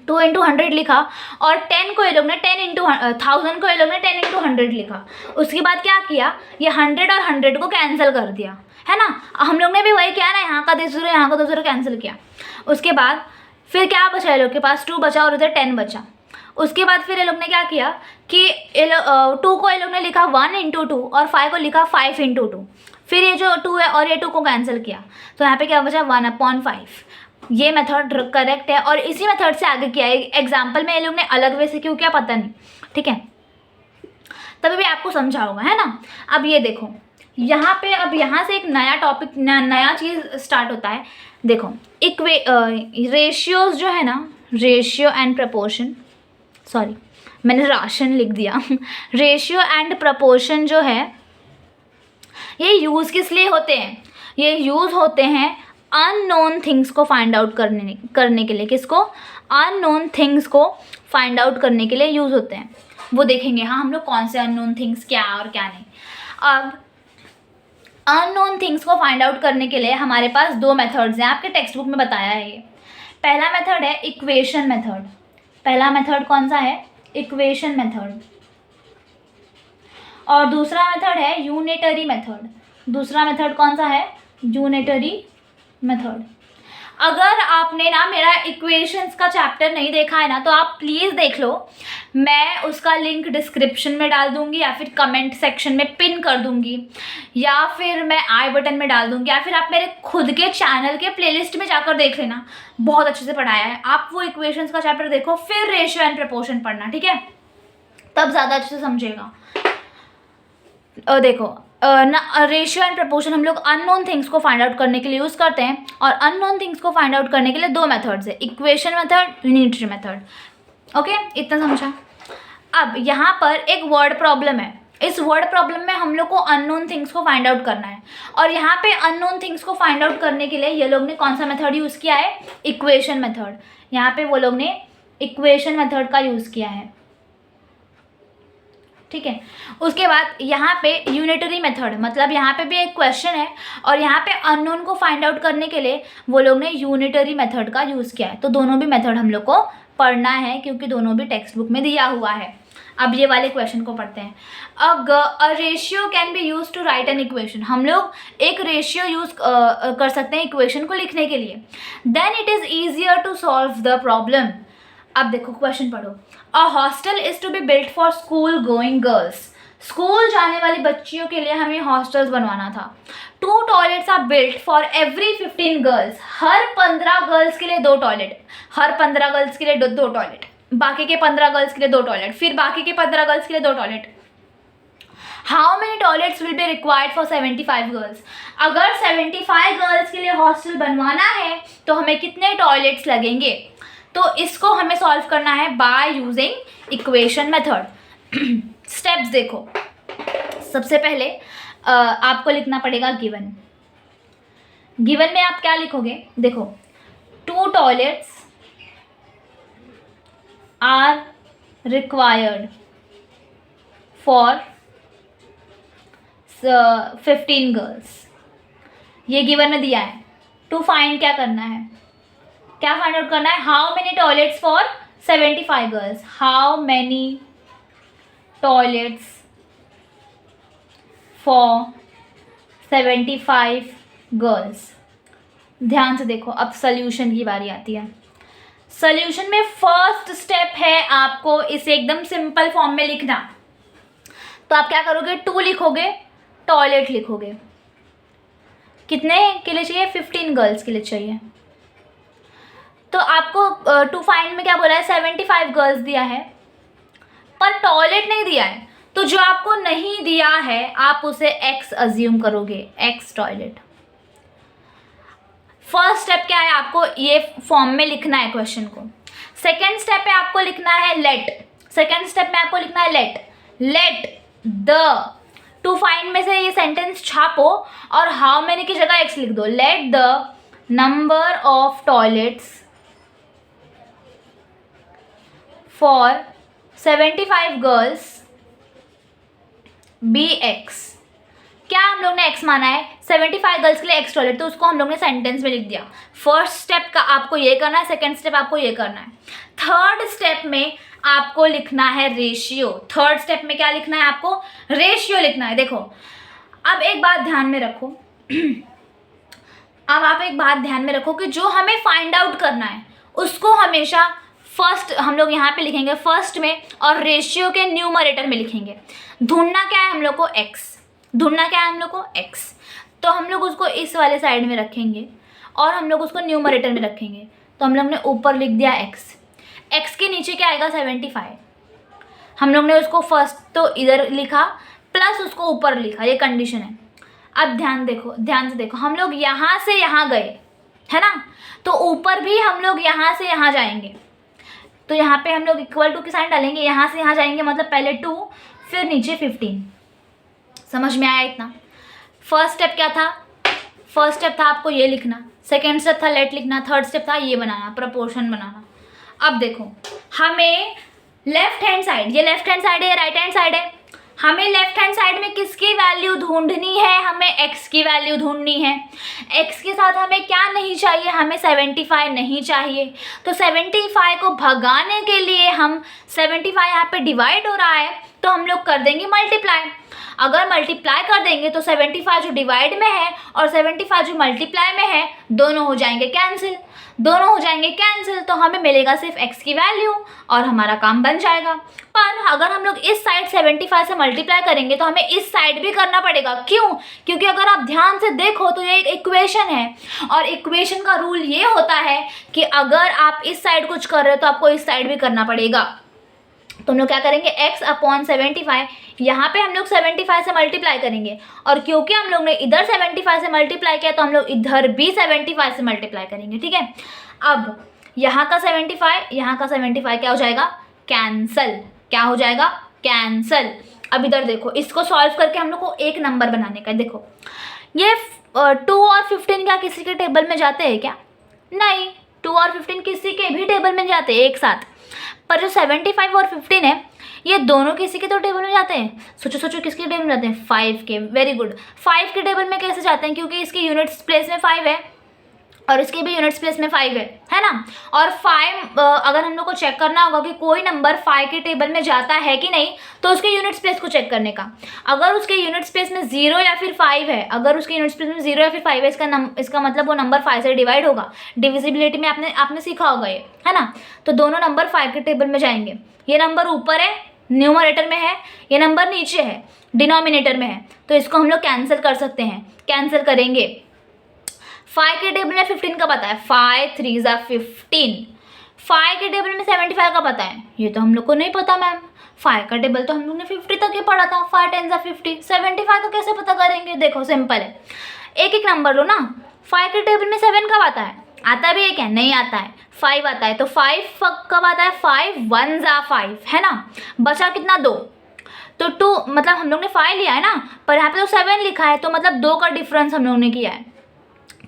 2 × 100 लिखा, और 10 को ये लोग ने 10 × 1000 को ये लोग ने 10 × 100 लिखा। उसके बाद क्या किया, ये 100 और 100 को कैंसिल कर दिया, है ना। हम लोग ने भी वही किया ना, यहाँ का 2 जीरो यहाँ का 2 जीरो कैंसिल किया। उसके बाद फिर क्या बचा, ये लोग के पास 2 बचा और इधर 10 बचा। उसके बाद फिर ये लोग ने क्या किया कि 2 को ये लोग ने लिखा 1 × 2 और 5 को लिखा 5 × 2। फिर ये जो 2 है और ये 2 को कैंसिल किया, तो यहाँ पे क्या बचा 1/5। ये मेथड करेक्ट है, और इसी मेथड से आगे किया है। एग्जाम्पल में ये लोग ने अलग वे से क्यों किया पता नहीं, ठीक है, तभी भी आपको समझा होगा, है ना। अब ये देखो यहाँ पे, अब यहाँ से एक नया टॉपिक, नया चीज़ स्टार्ट होता है। देखो रेशियोज जो है ना, रेशियो एंड प्रपोर्शन, सॉरी मैंने राशन लिख दिया रेशियो एंड प्रपोर्शन जो है, ये यूज़ किस लिए होते हैं, ये यूज़ होते हैं अननोन थिंग्स को फाइंड आउट करने के लिए। किसको, अननोन थिंग्स को फाइंड आउट करने के लिए यूज़ होते हैं। वो देखेंगे हाँ हम लोग कौन से अननोन थिंग्स क्या और क्या नहीं। अब अननोन थिंग्स को फाइंड आउट करने के लिए हमारे पास 2 मेथड्स हैं, आपके टेक्स्ट बुक में बताया है ये। पहला मेथड है इक्वेशन मेथड। पहला मेथड कौन सा है, इक्वेशन मेथड, और दूसरा मेथड है यूनिटरी मेथड। दूसरा मेथड कौन सा है, यूनिटरी मेथड। अगर आपने ना मेरा इक्वेशंस का चैप्टर नहीं देखा है ना, तो आप प्लीज़ देख लो, मैं उसका लिंक डिस्क्रिप्शन में डाल दूंगी, या फिर कमेंट सेक्शन में पिन कर दूंगी, या फिर मैं आई बटन में डाल दूंगी, या फिर आप मेरे खुद के चैनल के प्लेलिस्ट में जाकर देख लेना, बहुत अच्छे से पढ़ाया है। आप वो इक्वेशंस का चैप्टर देखो, फिर रेशियो एंड प्रपोर्शन पढ़ना, ठीक है, तब ज़्यादा अच्छे से समझेगा। देखो रेशियो एंड प्रपोर्शन हम लोग अननोन थिंग्स को फाइंड आउट करने के लिए यूज़ करते हैं, और अननोन थिंग्स को फाइंड आउट करने के लिए 2 मेथड्स है, equation method, unitary method. Okay, इतना समझा। अब यहाँ पर एक वर्ड प्रॉब्लम है। इस वर्ड प्रॉब्लम में हम लोग को अननोन थिंग्स को फाइंड आउट करना है, और यहाँ पे अननोन थिंग्स को फाइंड आउट करने के लिए ये लोग ने कौन सा मेथड यूज़ किया है, इक्वेशन मेथड। यहाँ पे वो लोग ने इक्वेशन मेथड का यूज़ किया है, ठीक है। उसके बाद यहाँ पे यूनिटरी मेथड, मतलब यहाँ पे भी एक क्वेश्चन है, और यहाँ पे अननोन को फाइंड आउट करने के लिए वो लोग ने यूनिटरी मेथड का यूज़ किया है। तो दोनों भी मेथड हम लोग को पढ़ना है, क्योंकि दोनों भी टेक्स्ट बुक में दिया हुआ है। अब ये वाले क्वेश्चन को पढ़ते हैं। A ratio can be use to write an equation. हम लोग एक रेशियो यूज़ कर सकते हैं इक्वेशन को लिखने के लिए। Then it is easier to solve the problem. अब देखो क्वेश्चन पढ़ो। A hostel is to be built for school going girls. School जाने वाली बच्चियों के लिए हमें हॉस्टल्स बनवाना था। 2 toilets are built for every 15 girls. हर 15 गर्ल्स के लिए 2 टॉयलेट, हर 15 गर्ल्स के लिए 2 टॉयलेट, बाकी के 15 गर्ल्स के लिए 2 टॉयलेट, फिर बाकी के 15 गर्ल्स के लिए 2 toilet. How many toilets will be required for 75 girls. अगर 75 गर्ल्स के लिए हॉस्टल बनवाना है तो हमें कितने टॉयलेट्स लगेंगे। तो इसको हमें सॉल्व करना है by using equation method. Steps देखो, सबसे पहले आपको लिखना पड़ेगा गिवन। गिवन में आप क्या लिखोगे, देखो 2 toilets are required for 15 girls. ये गिवन में दिया है। टू फाइंड क्या करना है, क्या फाइंड आउट करना है, how many toilets for 75 girls. How many toilets for 75 girls. ध्यान से देखो, अब सॉल्यूशन की बारी आती है। सॉल्यूशन में फर्स्ट स्टेप है आपको इसे एकदम सिंपल फॉर्म में लिखना। तो आप क्या करोगे, 2 लिखोगे, टॉयलेट लिखोगे। कितने के लिए चाहिए, 15 गर्ल्स के लिए चाहिए। तो आपको टू फाइंड में क्या बोला है, 75 गर्ल्स दिया है, पर टॉयलेट नहीं दिया है, तो जो आपको नहीं दिया है आप उसे x अज्यूम करोगे, x टॉयलेट। फर्स्ट स्टेप क्या है, आपको ये फॉर्म में लिखना है क्वेश्चन को। सेकेंड स्टेप पे आपको लिखना है लेट, सेकेंड स्टेप में आपको लिखना है लेट द टू फाइंड में से ये सेंटेंस छापो और हाउ मेनी की जगह x लिख दो। Let the number of toilets for 75 girls be x। क्या हम लोग ने x माना है, 75 गर्ल्स के लिए x टॉयलेट, तो उसको हम लोग ने सेंटेंस में लिख दिया। फर्स्ट स्टेप का आपको ये करना है, सेकंड स्टेप आपको ये करना है। थर्ड स्टेप में आपको लिखना है रेशियो। थर्ड स्टेप में क्या लिखना है, आपको रेशियो लिखना है। देखो अब एक बात ध्यान में रखो अब आप एक बात ध्यान में रखो कि जो हमें फाइंड आउट करना है उसको हमेशा फर्स्ट हम लोग यहाँ पे लिखेंगे फर्स्ट में, और रेशियो के न्यूमरेटर में लिखेंगे। ढूंढना क्या है हम लोग को, x। ढूंढना क्या है हम लोग को, x। तो हम लोग उसको इस वाले साइड में रखेंगे और हम लोग उसको न्यूमरेटर में रखेंगे। तो हम लोग ने ऊपर लिख दिया x के नीचे क्या आएगा 75। हम लोग ने उसको फर्स्ट तो इधर लिखा प्लस उसको ऊपर लिखा, ये कंडीशन है। अब ध्यान से देखो, हम लोग यहाँ से यहाँ गए है ना, तो ऊपर भी हम लोग यहाँ से यहाँ जाएंगे। तो यहाँ पे हम लोग इक्वल टू की साइन डालेंगे, यहाँ से यहाँ जाएंगे, मतलब पहले 2 फिर नीचे 15। समझ में आया इतना? फर्स्ट स्टेप क्या था, फर्स्ट स्टेप था आपको ये लिखना, सेकेंड स्टेप था लेट लिखना, थर्ड स्टेप था ये बनाना, प्रपोर्शन बनाना। अब देखो हमें लेफ्ट हैंड साइड, ये लेफ्ट हैंड साइड है, राइट हैंड साइड है, हमें लेफ्ट हैंड साइड में किसकी वैल्यू ढूंढनी है, हमें x की वैल्यू ढूंढनी है। x के साथ हमें क्या नहीं चाहिए, हमें 75 नहीं चाहिए। तो 75 को भगाने के लिए हम 75 यहाँ पे डिवाइड हो रहा है तो हम लोग कर देंगे मल्टीप्लाई। अगर मल्टीप्लाई कर देंगे तो 75 जो डिवाइड में है और 75 जो मल्टीप्लाई में है दोनों हो जाएंगे कैंसिल, तो हमें मिलेगा सिर्फ x की वैल्यू और हमारा काम बन जाएगा। पर अगर हम लोग इस साइड 75 से मल्टीप्लाई करेंगे तो हमें इस साइड भी करना पड़ेगा। क्यों? क्योंकि अगर आप ध्यान से देखो तो ये एक इक्वेशन है और इक्वेशन का रूल ये होता है कि अगर आप इस साइड कुछ कर रहे हो तो आपको इस साइड भी करना पड़ेगा। तो हम लोग क्या करेंगे, x/75, यहाँ पे हम लोग 75 से मल्टीप्लाई करेंगे और क्योंकि हम लोग ने इधर 75 से मल्टीप्लाई किया तो हम लोग इधर भी 75 से मल्टीप्लाई करेंगे। ठीक है, अब यहाँ का 75 क्या हो जाएगा, कैंसल। क्या हो जाएगा, कैंसल। अब इधर देखो, इसको सॉल्व करके हम लोग को एक नंबर बनाने का है। देखो ये 2 और 15 क्या किसी के टेबल में जाते हैं क्या? नहीं, 2 और 15 किसी के भी टेबल में जाते हैं एक साथ, पर जो 75 और 15 है ये दोनों किसी के तो टेबल में जाते हैं। सोचो किसके टेबल में जाते हैं, 5 के। वेरी गुड, 5 के टेबल में कैसे जाते हैं, क्योंकि इसकी यूनिट्स प्लेस में 5 है और इसके भी यूनिट्स प्लेस में 5 है ना। और 5 अगर हम लोग को चेक करना होगा कि कोई नंबर 5 के टेबल में जाता है कि नहीं, तो उसके यूनिट्स प्लेस को चेक करने का। अगर उसके यूनिट्स प्लेस में 0 या फिर 5 है, अगर उसके यूनिट्स प्लेस में 0 या फिर 5 है, इसका मतलब वो नंबर 5 से डिवाइड होगा। डिविजिबिलिटी में आपने सीखा होगा ये, है ना। तो दोनों नंबर 5 के टेबल में जाएंगे। ये नंबर ऊपर है, न्यूमरेटर में है, ये नंबर नीचे है, डिनोमिनेटर में है, तो इसको हम लोग कैंसिल कर सकते हैं। कैंसिल करेंगे, 5 के टेबल में 15 का पता है, 5 3 ज़ा 15। 5 के टेबल में 75 का पता है, ये तो हम लोग को नहीं पता मैम। 5 का टेबल तो हम लोग ने 50 तक ही पढ़ा था, 5 10 ज़ा 50। 75 का कैसे पता करेंगे? देखो सिंपल है, एक एक नंबर लो ना। 5 के टेबल में 7 का पता है, आता भी है क्या? नहीं आता है। 5 आता है, तो 5 कब आता है, 5 1 ज़ा 5, है ना। बचा कितना, 2। तो 2 मतलब हम लोग ने 5 लिया है ना, पर यहाँ पे तो 7 लिखा है, तो मतलब 2 का डिफरेंस हम लोग ने किया है,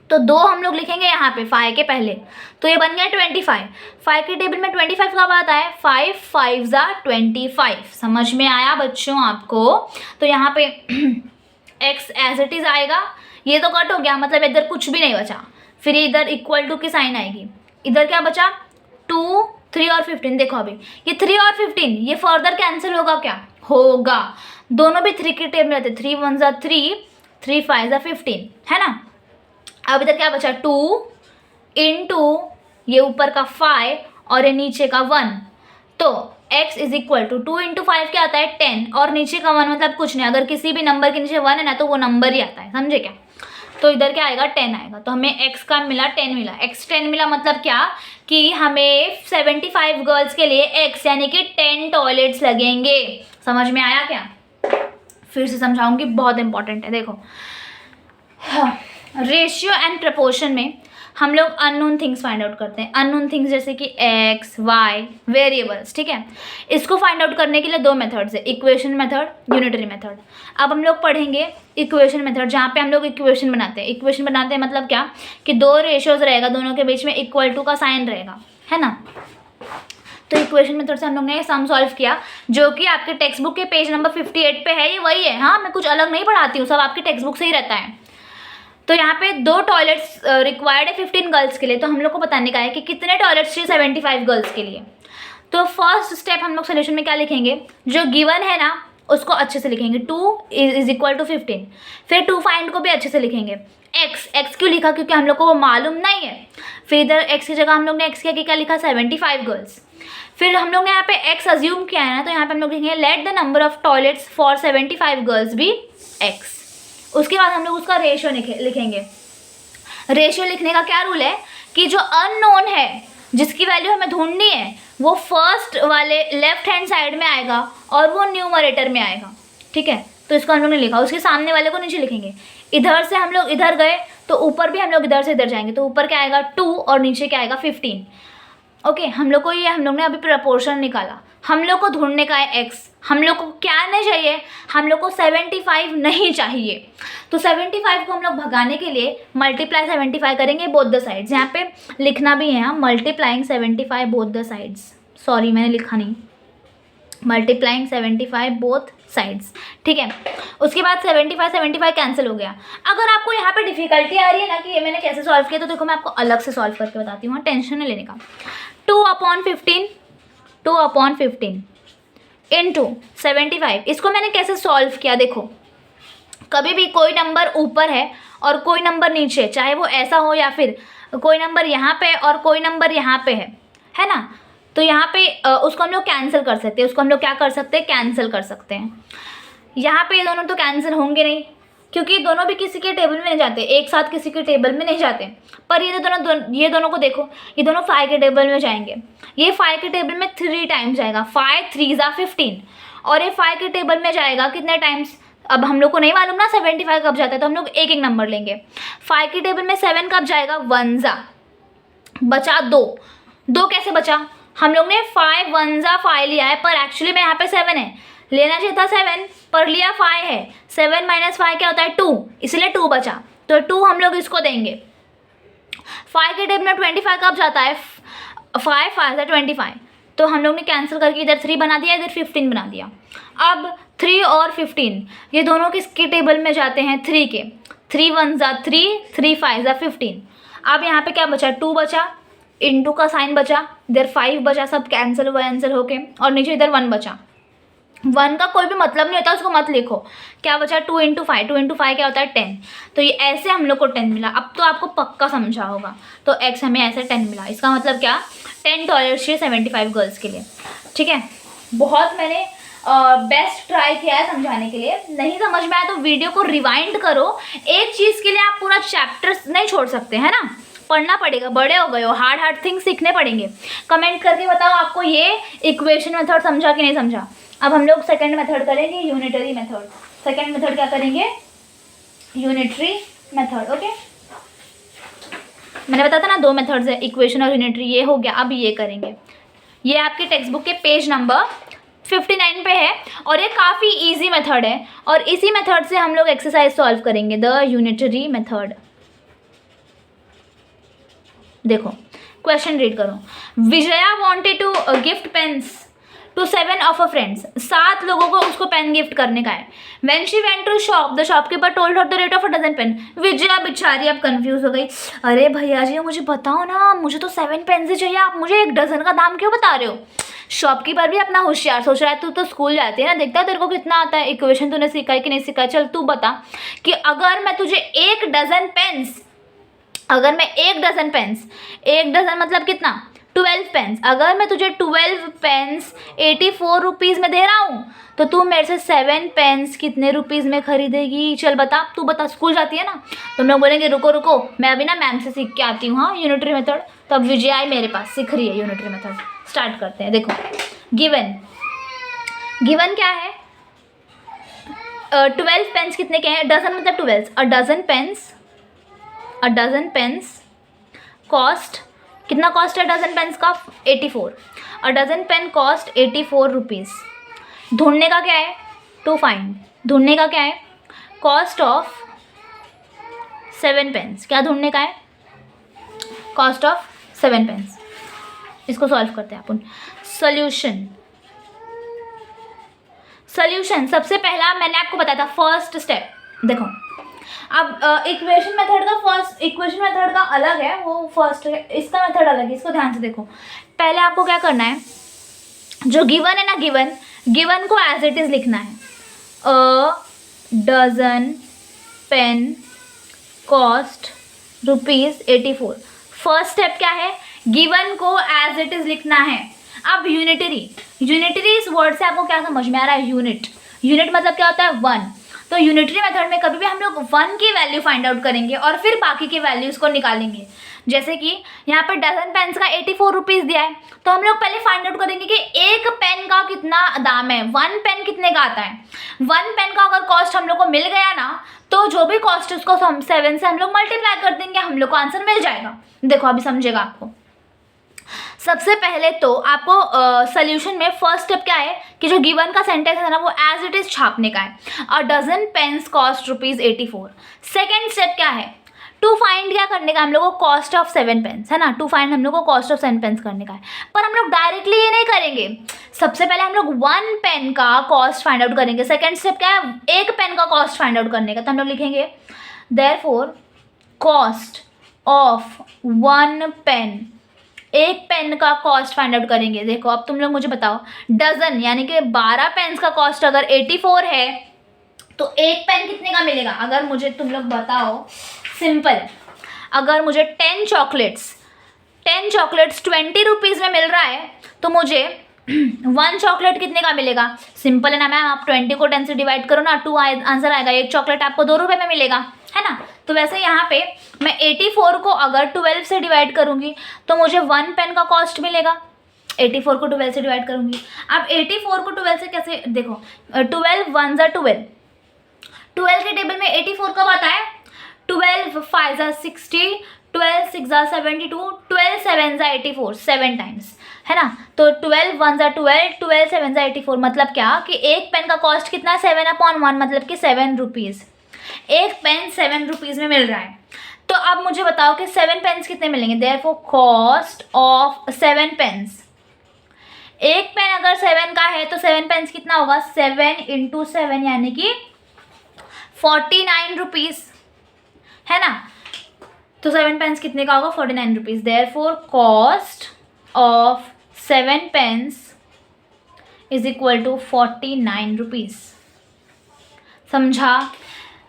तो 2 हम लोग लिखेंगे यहाँ पे 5 के पहले, तो ये बन गया 25। 5 के टेबल में 25 कब आता है, 5 5 ज़ा 25। समझ में आया बच्चों आपको? तो यहाँ पे x एज इट इज़ आएगा, ये तो कट हो गया, मतलब इधर कुछ भी नहीं बचा, फिर इधर इक्वल टू की साइन आएगी। इधर क्या बचा, 2 3 और 15। देखो अभी ये 3 और 15 ये फर्दर कैंसिल होगा क्या, होगा। दोनों भी 3 के टेबल में रहते, 3 1 ज़ा 3, 3 5 ज़ा 15, है ना। अब इधर क्या बचा, 2 इंटू ये ऊपर का 5 और ये नीचे का 1, तो x is equal to 2 into 5 क्या आता है, 10, और नीचे का 1 मतलब कुछ नहीं। अगर किसी भी नंबर के नीचे 1 है ना तो वो नंबर ही आता है, समझे क्या। तो इधर क्या आएगा 10 आएगा। तो हमें x का मिला 10 मिला। x 10 मिला मतलब क्या कि हमें 75 गर्ल्स के लिए x यानी कि 10 टॉयलेट्स लगेंगे। समझ में आया क्या? फिर से समझाऊंगी, बहुत इंपॉर्टेंट है। देखो रेशियो एंड प्रपोर्शन में हम लोग अननोन थिंग्स फाइंड आउट करते हैं। अननोन थिंग्स जैसे कि एक्स वाई वेरिएबल्स, ठीक है। इसको फाइंड आउट करने के लिए दो मेथड्स है, इक्वेशन मेथड, यूनिटरी मेथड। अब हम लोग पढ़ेंगे इक्वेशन मेथड, जहाँ पे हम लोग इक्वेशन बनाते हैं। इक्वेशन बनाते हैं मतलब क्या कि दो रेशियोज रहेगा, दोनों के बीच में इक्वल टू का साइन रहेगा, है ना। तो इक्वेशन मेथड से हम लोग ने सम सॉल्व किया, जो कि आपके टेक्स्ट बुक के पेज नंबर 58 पे है। ये वही है, हाँ, मैं कुछ अलग नहीं पढ़ाती हूँ, सब आपकी टेक्स्ट बुक से ही रहता है। तो यहाँ पे 2 टॉयलेट्स रिक्वायर्ड है 15 गर्ल्स के लिए। तो हम लोग को बताने का है कि कितने टॉयलेट्स चाहिए 75 गर्ल्स के लिए। तो फर्स्ट स्टेप हम लोग सोल्यूशन में क्या लिखेंगे, जो गिवन है ना उसको अच्छे से लिखेंगे, 2 इज इक्वल टू 15। फिर 2 फाइंड को भी अच्छे से लिखेंगे। एक्स क्यों लिखा, क्योंकि हम लोग को वो मालूम नहीं है। फिर इधर एक्स की जगह हम लोग ने एक्स क्या लिखा 75 गर्ल्स। फिर हम लोग ने यहाँ पे एक्स अज्यूम किया है ना, तो यहाँ पे हम लोग लिखेंगे late the number of toilets for 75 girls भी एक्स। उसके बाद हम लोग उसका रेशियो लिखेंगे। रेशियो लिखने का क्या रूल है कि जो अननोन है, जिसकी वैल्यू हमें ढूंढनी है, वो फर्स्ट वाले लेफ्ट हैंड साइड में आएगा और वो न्यूमरेटर में आएगा, ठीक है। तो इसको हम लोग ने लिखा, उसके सामने वाले को नीचे लिखेंगे। इधर से हम लोग इधर गए तो ऊपर भी हम लोग इधर से इधर जाएंगे, तो ऊपर क्या आएगा 2 और नीचे क्या आएगा 15। ओके, हम लोग ने अभी प्रपोर्शन निकाला। हम लोग को ढूंढने का है एक्स। हम लोग को क्या नहीं चाहिए, हम लोग को 75 नहीं चाहिए। तो 75 को हम लोग भगाने के लिए मल्टीप्लाई 75 करेंगे बोथ द साइड्स। यहाँ पे लिखना भी है हम, multiplying 75 both the sides. Sorry मैंने लिखा नहीं, मल्टीप्लाइंग 75 बोथ साइड्स, ठीक है। उसके बाद 75 कैंसिल हो गया। अगर आपको यहाँ पे डिफिकल्टी आ रही है ना कि ये मैंने कैसे सॉल्व किया, तो देखो मैं आपको अलग से सॉल्व करके बताती हूँ, टेंशन नहीं लेने का। 2/15 इंटू 75, इसको मैंने कैसे सॉल्व किया देखो। कभी भी कोई नंबर ऊपर है और कोई नंबर नीचे, चाहे वो ऐसा हो या फिर कोई नंबर यहाँ पे और कोई नंबर यहाँ पे है ना, तो यहाँ पे उसको हम लोग कैंसिल कर सकते हैं। उसको हम लोग क्या कर सकते हैं, कैंसिल कर सकते हैं। यहाँ पे ये दोनों तो कैंसिल होंगे नहीं, क्योंकि दोनों भी किसी के टेबल में नहीं जाते, एक साथ किसी के टेबल में नहीं जाते। पर ये दोनों को देखो, ये दोनों 5 के टेबल में जाएंगे। ये 5 के टेबल में 3 टाइम्स जाएगा, 5 3 15, और ये 5 के टेबल में जाएगा कितने टाइम्स, अब हम लोग को नहीं मालूम ना 75 कब जाता है, तो हम लोग एक एक नंबर लेंगे। 5 के टेबल में 7 कब जाएगा, 1 बचा 2 कैसे बचा, हम लोग ने 5 1 5 लिया है, पर एक्चुअली में यहाँ पे 7 है, लेना चाहिए था 7 पर लिया 5 है। 7 - 5 क्या होता है 2, इसलिए 2 बचा, तो 2 हम लोग इसको देंगे। 5 के टेबल में 25 कब जाता है, 5 5 25, तो हम लोग ने कैंसिल करके इधर 3 बना दिया, इधर 15 बना दिया। अब 3 और 15 ये दोनों किसके टेबल में जाते हैं, 3 के। 3 1 3, 3 5 15। अब यहाँ पे क्या बचा, 2 बचा, इंटू का साइन बचा, इधर 5 बचा, सब कैंसिल होके, और नीचे इधर 1 बचा। 1 का कोई भी मतलब नहीं होता, उसको मत लिखो। क्या बचा, 2 × 5, 2 × 5 क्या होता है 10। तो ये ऐसे हम लोग को 10 मिला। अब तो आपको पक्का समझा होगा, तो x हमें ऐसे 10 मिला। इसका मतलब क्या, 10 टॉयलेट्स चाहिए 75 गर्ल्स के लिए, ठीक है। बहुत मैंने बेस्ट ट्राई किया है समझाने के लिए। नहीं समझ में आया तो वीडियो को रिवाइंड करो। एक चीज़ के लिए आप पूरा चैप्टर नहीं छोड़ सकते, है ना, पढ़ना पड़ेगा, बड़े हो गए हो, हार्ड थिंग्स सीखने पड़ेंगे। कमेंट करके बताओ आपको ये इक्वेशन मेथड समझा कि नहीं समझा। अब हम लोग सेकंड मेथड करेंगे, यूनिटरी मेथड। सेकंड मेथड क्या करेंगे, यूनिटरी मेथड। ओके, मैंने बताया था ना 2 मेथड्स है, इक्वेशन और यूनिटरी। ये हो गया, अब ये करेंगे। ये आपके टेक्स्ट बुक के पेज नंबर 59 पे है, और ये काफ़ी इजी मेथड है, और इसी मेथड से हम लोग एक्सरसाइज सॉल्व करेंगे, द यूनिटरी मेथड। देखो क्वेश्चन रीड करो। Vijaya wanted to gift pens to 7 of a friends. 7 लोगों को उसको पेन गिफ्ट करने का है। When she went to shop, the shopkeeper told her the rate of a dozen pen. Vijaya बेचारी अब कंफ्यूज हो गई। अरे भैया जी मुझे बताओ ना, मुझे तो 7 पेन से चाहिए, आप मुझे 1 डजन का दाम क्यों बता रहे हो। शॉपकीपर भी अपना होशियार सोच रहा है, तू तो स्कूल जाती है ना, देखता है तेरे को कितना आता है, इक्वेशन तूने सीखा है कि नहीं सीखा है। चल तू बता कि अगर मैं तुझे 1 डजन पेन्स, 1 डजन मतलब कितना, 12 पेन्स, अगर मैं तुझे 12 पेन्स 84 रुपीज़ में दे रहा हूँ तो तू मेरे से 7 पेन्स कितने रुपीज़ में खरीदेगी? चल बता, तू बता। स्कूल जाती है ना, तो हम लोग बोलेंगे रुको रुको, मैं अभी ना मैम से सीख के आती हूँ, हाँ यूनिटरी मेथड। तो अब विजय आई मेरे पास, सीख रही है यूनिटरी मेथड। स्टार्ट करते हैं। देखो गिवन, गिवन क्या है? 12 पेन्स कितने के हैं? डजन मतलब 12। अ डजन पेन्स कॉस्ट, कितना कॉस्ट है डजन पेन्स का? 84। A dozen pen cost 84 rupees. ढूंढने का क्या है? To find. ढूंढने का क्या है? Cost of 7 pens. क्या ढूंढने का है? Cost of 7 pens. इसको सॉल्व करते हैं अपन। सॉल्यूशन, सॉल्यूशन सबसे पहला मैंने आपको बताया था फर्स्ट स्टेप। देखो अब इक्वेशन मेथड का फर्स्ट, इक्वेशन मेथड का अलग है, वो फर्स्ट है, इसका मेथड अलग है। इसको ध्यान से देखो। पहले आपको क्या करना है, जो गिवन है ना, गिवन, गिवन को एज इट इज़ लिखना है। A dozen pen cost ₹84। First step क्या है? गिवन को एज इट इज़ लिखना है। अब यूनिटरी, यूनिटरी इस वर्ड से आपको क्या समझ में आ रहा है? यूनिट, यूनिट मतलब क्या होता है? 1। तो यूनिटरी मेथड में कभी भी हम लोग 1 की वैल्यू फाइंड आउट करेंगे और फिर बाकी की वैल्यूज़ को निकालेंगे। जैसे कि यहाँ पर डजन पेन्स का 84 रुपीज़ दिया है, तो हम लोग पहले फाइंड आउट करेंगे कि एक पेन का कितना दाम है, 1 पेन कितने का आता है। 1 पेन का अगर कॉस्ट हम लोग को मिल गया ना, तो जो भी कॉस्ट है उसको 7 से हम लोग मल्टीप्लाई कर देंगे, हम लोग को आंसर मिल जाएगा। देखो अभी समझेगा आपको। सबसे पहले तो आपको सोल्यूशन में फर्स्ट स्टेप क्या है कि जो गिवन का सेंटेंस है ना, वो एज इट इज़ छापने का है। A dozen pens cost ₹84। Second step क्या है? टू फाइंड क्या करने का हम लोग को? कॉस्ट ऑफ 7 पेन्स, है ना। टू फाइंड हम लोग को कॉस्ट ऑफ 7 पेन्स करने का है, पर हम लोग डायरेक्टली ये नहीं करेंगे। सबसे पहले हम लोग 1 पेन का कॉस्ट फाइंड आउट करेंगे। सेकेंड स्टेप क्या है? एक पेन का कॉस्ट फाइंड आउट करने का। तो हम लोग लिखेंगे देयरफॉर कॉस्ट ऑफ 1 पेन, एक पेन का कॉस्ट फाइंड आउट करेंगे। देखो अब तुम लोग मुझे बताओ, डजन यानी कि 12 पेन्स का कॉस्ट अगर 84 है तो एक पेन कितने का मिलेगा? अगर मुझे तुम लोग बताओ, सिंपल, अगर मुझे 10 चॉकलेट्स 20 रुपीज़ में मिल रहा है तो मुझे 1 चॉकलेट कितने का मिलेगा? सिंपल है ना मैम, आप 20 को 10 से डिवाइड करो ना, 2 आंसर आएगा। एक चॉकलेट आपको 2 रुपये में मिलेगा, है ना। तो वैसे यहाँ पे मैं 84 को अगर 12 से डिवाइड करूँगी तो मुझे 1 पेन का कॉस्ट मिलेगा। 84 को 12 से डिवाइड करूँगी। अब 84 को 12 से कैसे? देखो 12 1 ज़ा 12, 12 के टेबल में 84 कब आता है? 12 5 ज़ा 60, 12 6 ज़ा 72, 12 7 ज़ा 84, 7 टाइम्स, है ना। तो 12 1 ज़ा 12, 12 7 ज़ा 84, मतलब क्या कि एक पेन का कॉस्ट कितना है? 7/1, मतलब कि 7 रुपीज़। एक पेन 7 रुपीज़ में मिल रहा है। तो अब मुझे बताओ कि 7 पेन्स कितने मिलेंगे? देयरफॉर कॉस्ट ऑफ 7 पेन्स, एक पेन अगर 7 का है तो 7 पेन्स कितना होगा? 7 × 7 यानी कि 49 रुपीज़, है ना। तो 7 पेन्स कितने का होगा? 49 rupees. Therefore cost of 7 pens is equal to 49 rupees. समझा?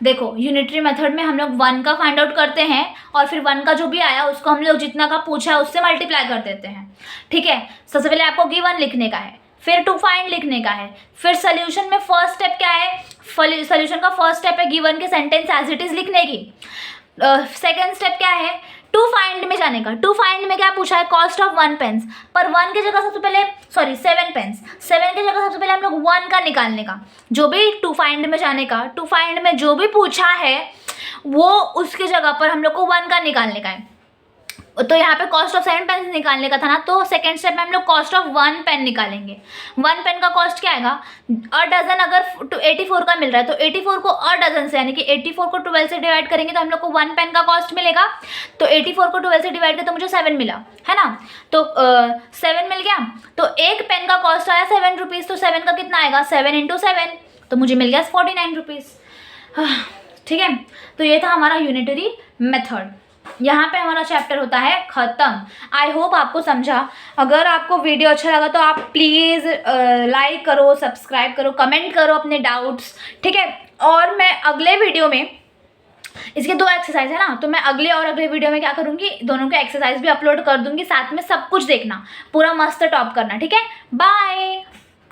देखो यूनिटरी मेथड में हम लोग 1 का फाइंड आउट करते हैं और फिर 1 का जो भी आया उसको हम लोग जितना का पूछा है उससे मल्टीप्लाई कर देते हैं, ठीक है। सबसे पहले आपको गिवन लिखने का है, फिर टू फाइंड लिखने का है, फिर सोल्यूशन में फर्स्ट स्टेप क्या है? सोल्यूशन का फर्स्ट स्टेप है गिवन के सेंटेंस एज इट इज़ लिखने की। सेकेंड स्टेप क्या है? टू फाइंड में जाने का। टू फाइंड में क्या पूछा है? कॉस्ट ऑफ 1 पेन्स, पर 1 की जगह सबसे पहले 7 पेन्स, 7 की जगह सबसे पहले हम लोग 1 का निकालने का। जो भी टू फाइंड में जाने का, टू फाइंड में जो भी पूछा है वो उसकी जगह पर हम लोग को 1 का निकालने का है। तो यहाँ पे कॉस्ट ऑफ 7 पेन निकालने का था ना, तो सेकेंड स्टेप में हम लोग कॉस्ट ऑफ 1 पेन निकालेंगे। 1 पेन का कॉस्ट क्या आएगा? अ डजन अगर 84 का मिल रहा है तो 84 को अ डजन से यानी कि 84 को 12 से डिवाइड करेंगे तो हम लोग को 1 पेन का कॉस्ट मिलेगा। तो 84 को 12 से डिवाइड किया तो मुझे 7 मिला, है ना। तो 7 मिल गया, तो एक पेन का कॉस्ट आया 7 रुपीज़, तो 7 का कितना आएगा? 7 × 7, तो मुझे मिल गया 49 रुपीज़। ठीक है, तो ये था हमारा यूनिटरी मेथड। यहाँ पे हमारा चैप्टर होता है ख़त्म। आई होप आपको समझा। अगर आपको वीडियो अच्छा लगा तो आप प्लीज़ लाइक करो, सब्सक्राइब करो, कमेंट करो अपने डाउट्स, ठीक है। और मैं अगले वीडियो में इसके 2 एक्सरसाइज है ना, तो मैं अगले और अगले वीडियो में क्या करूँगी, दोनों के एक्सरसाइज भी अपलोड कर दूँगी, साथ में सब कुछ देखना, पूरा मस्त टॉप करना, ठीक है। बाय।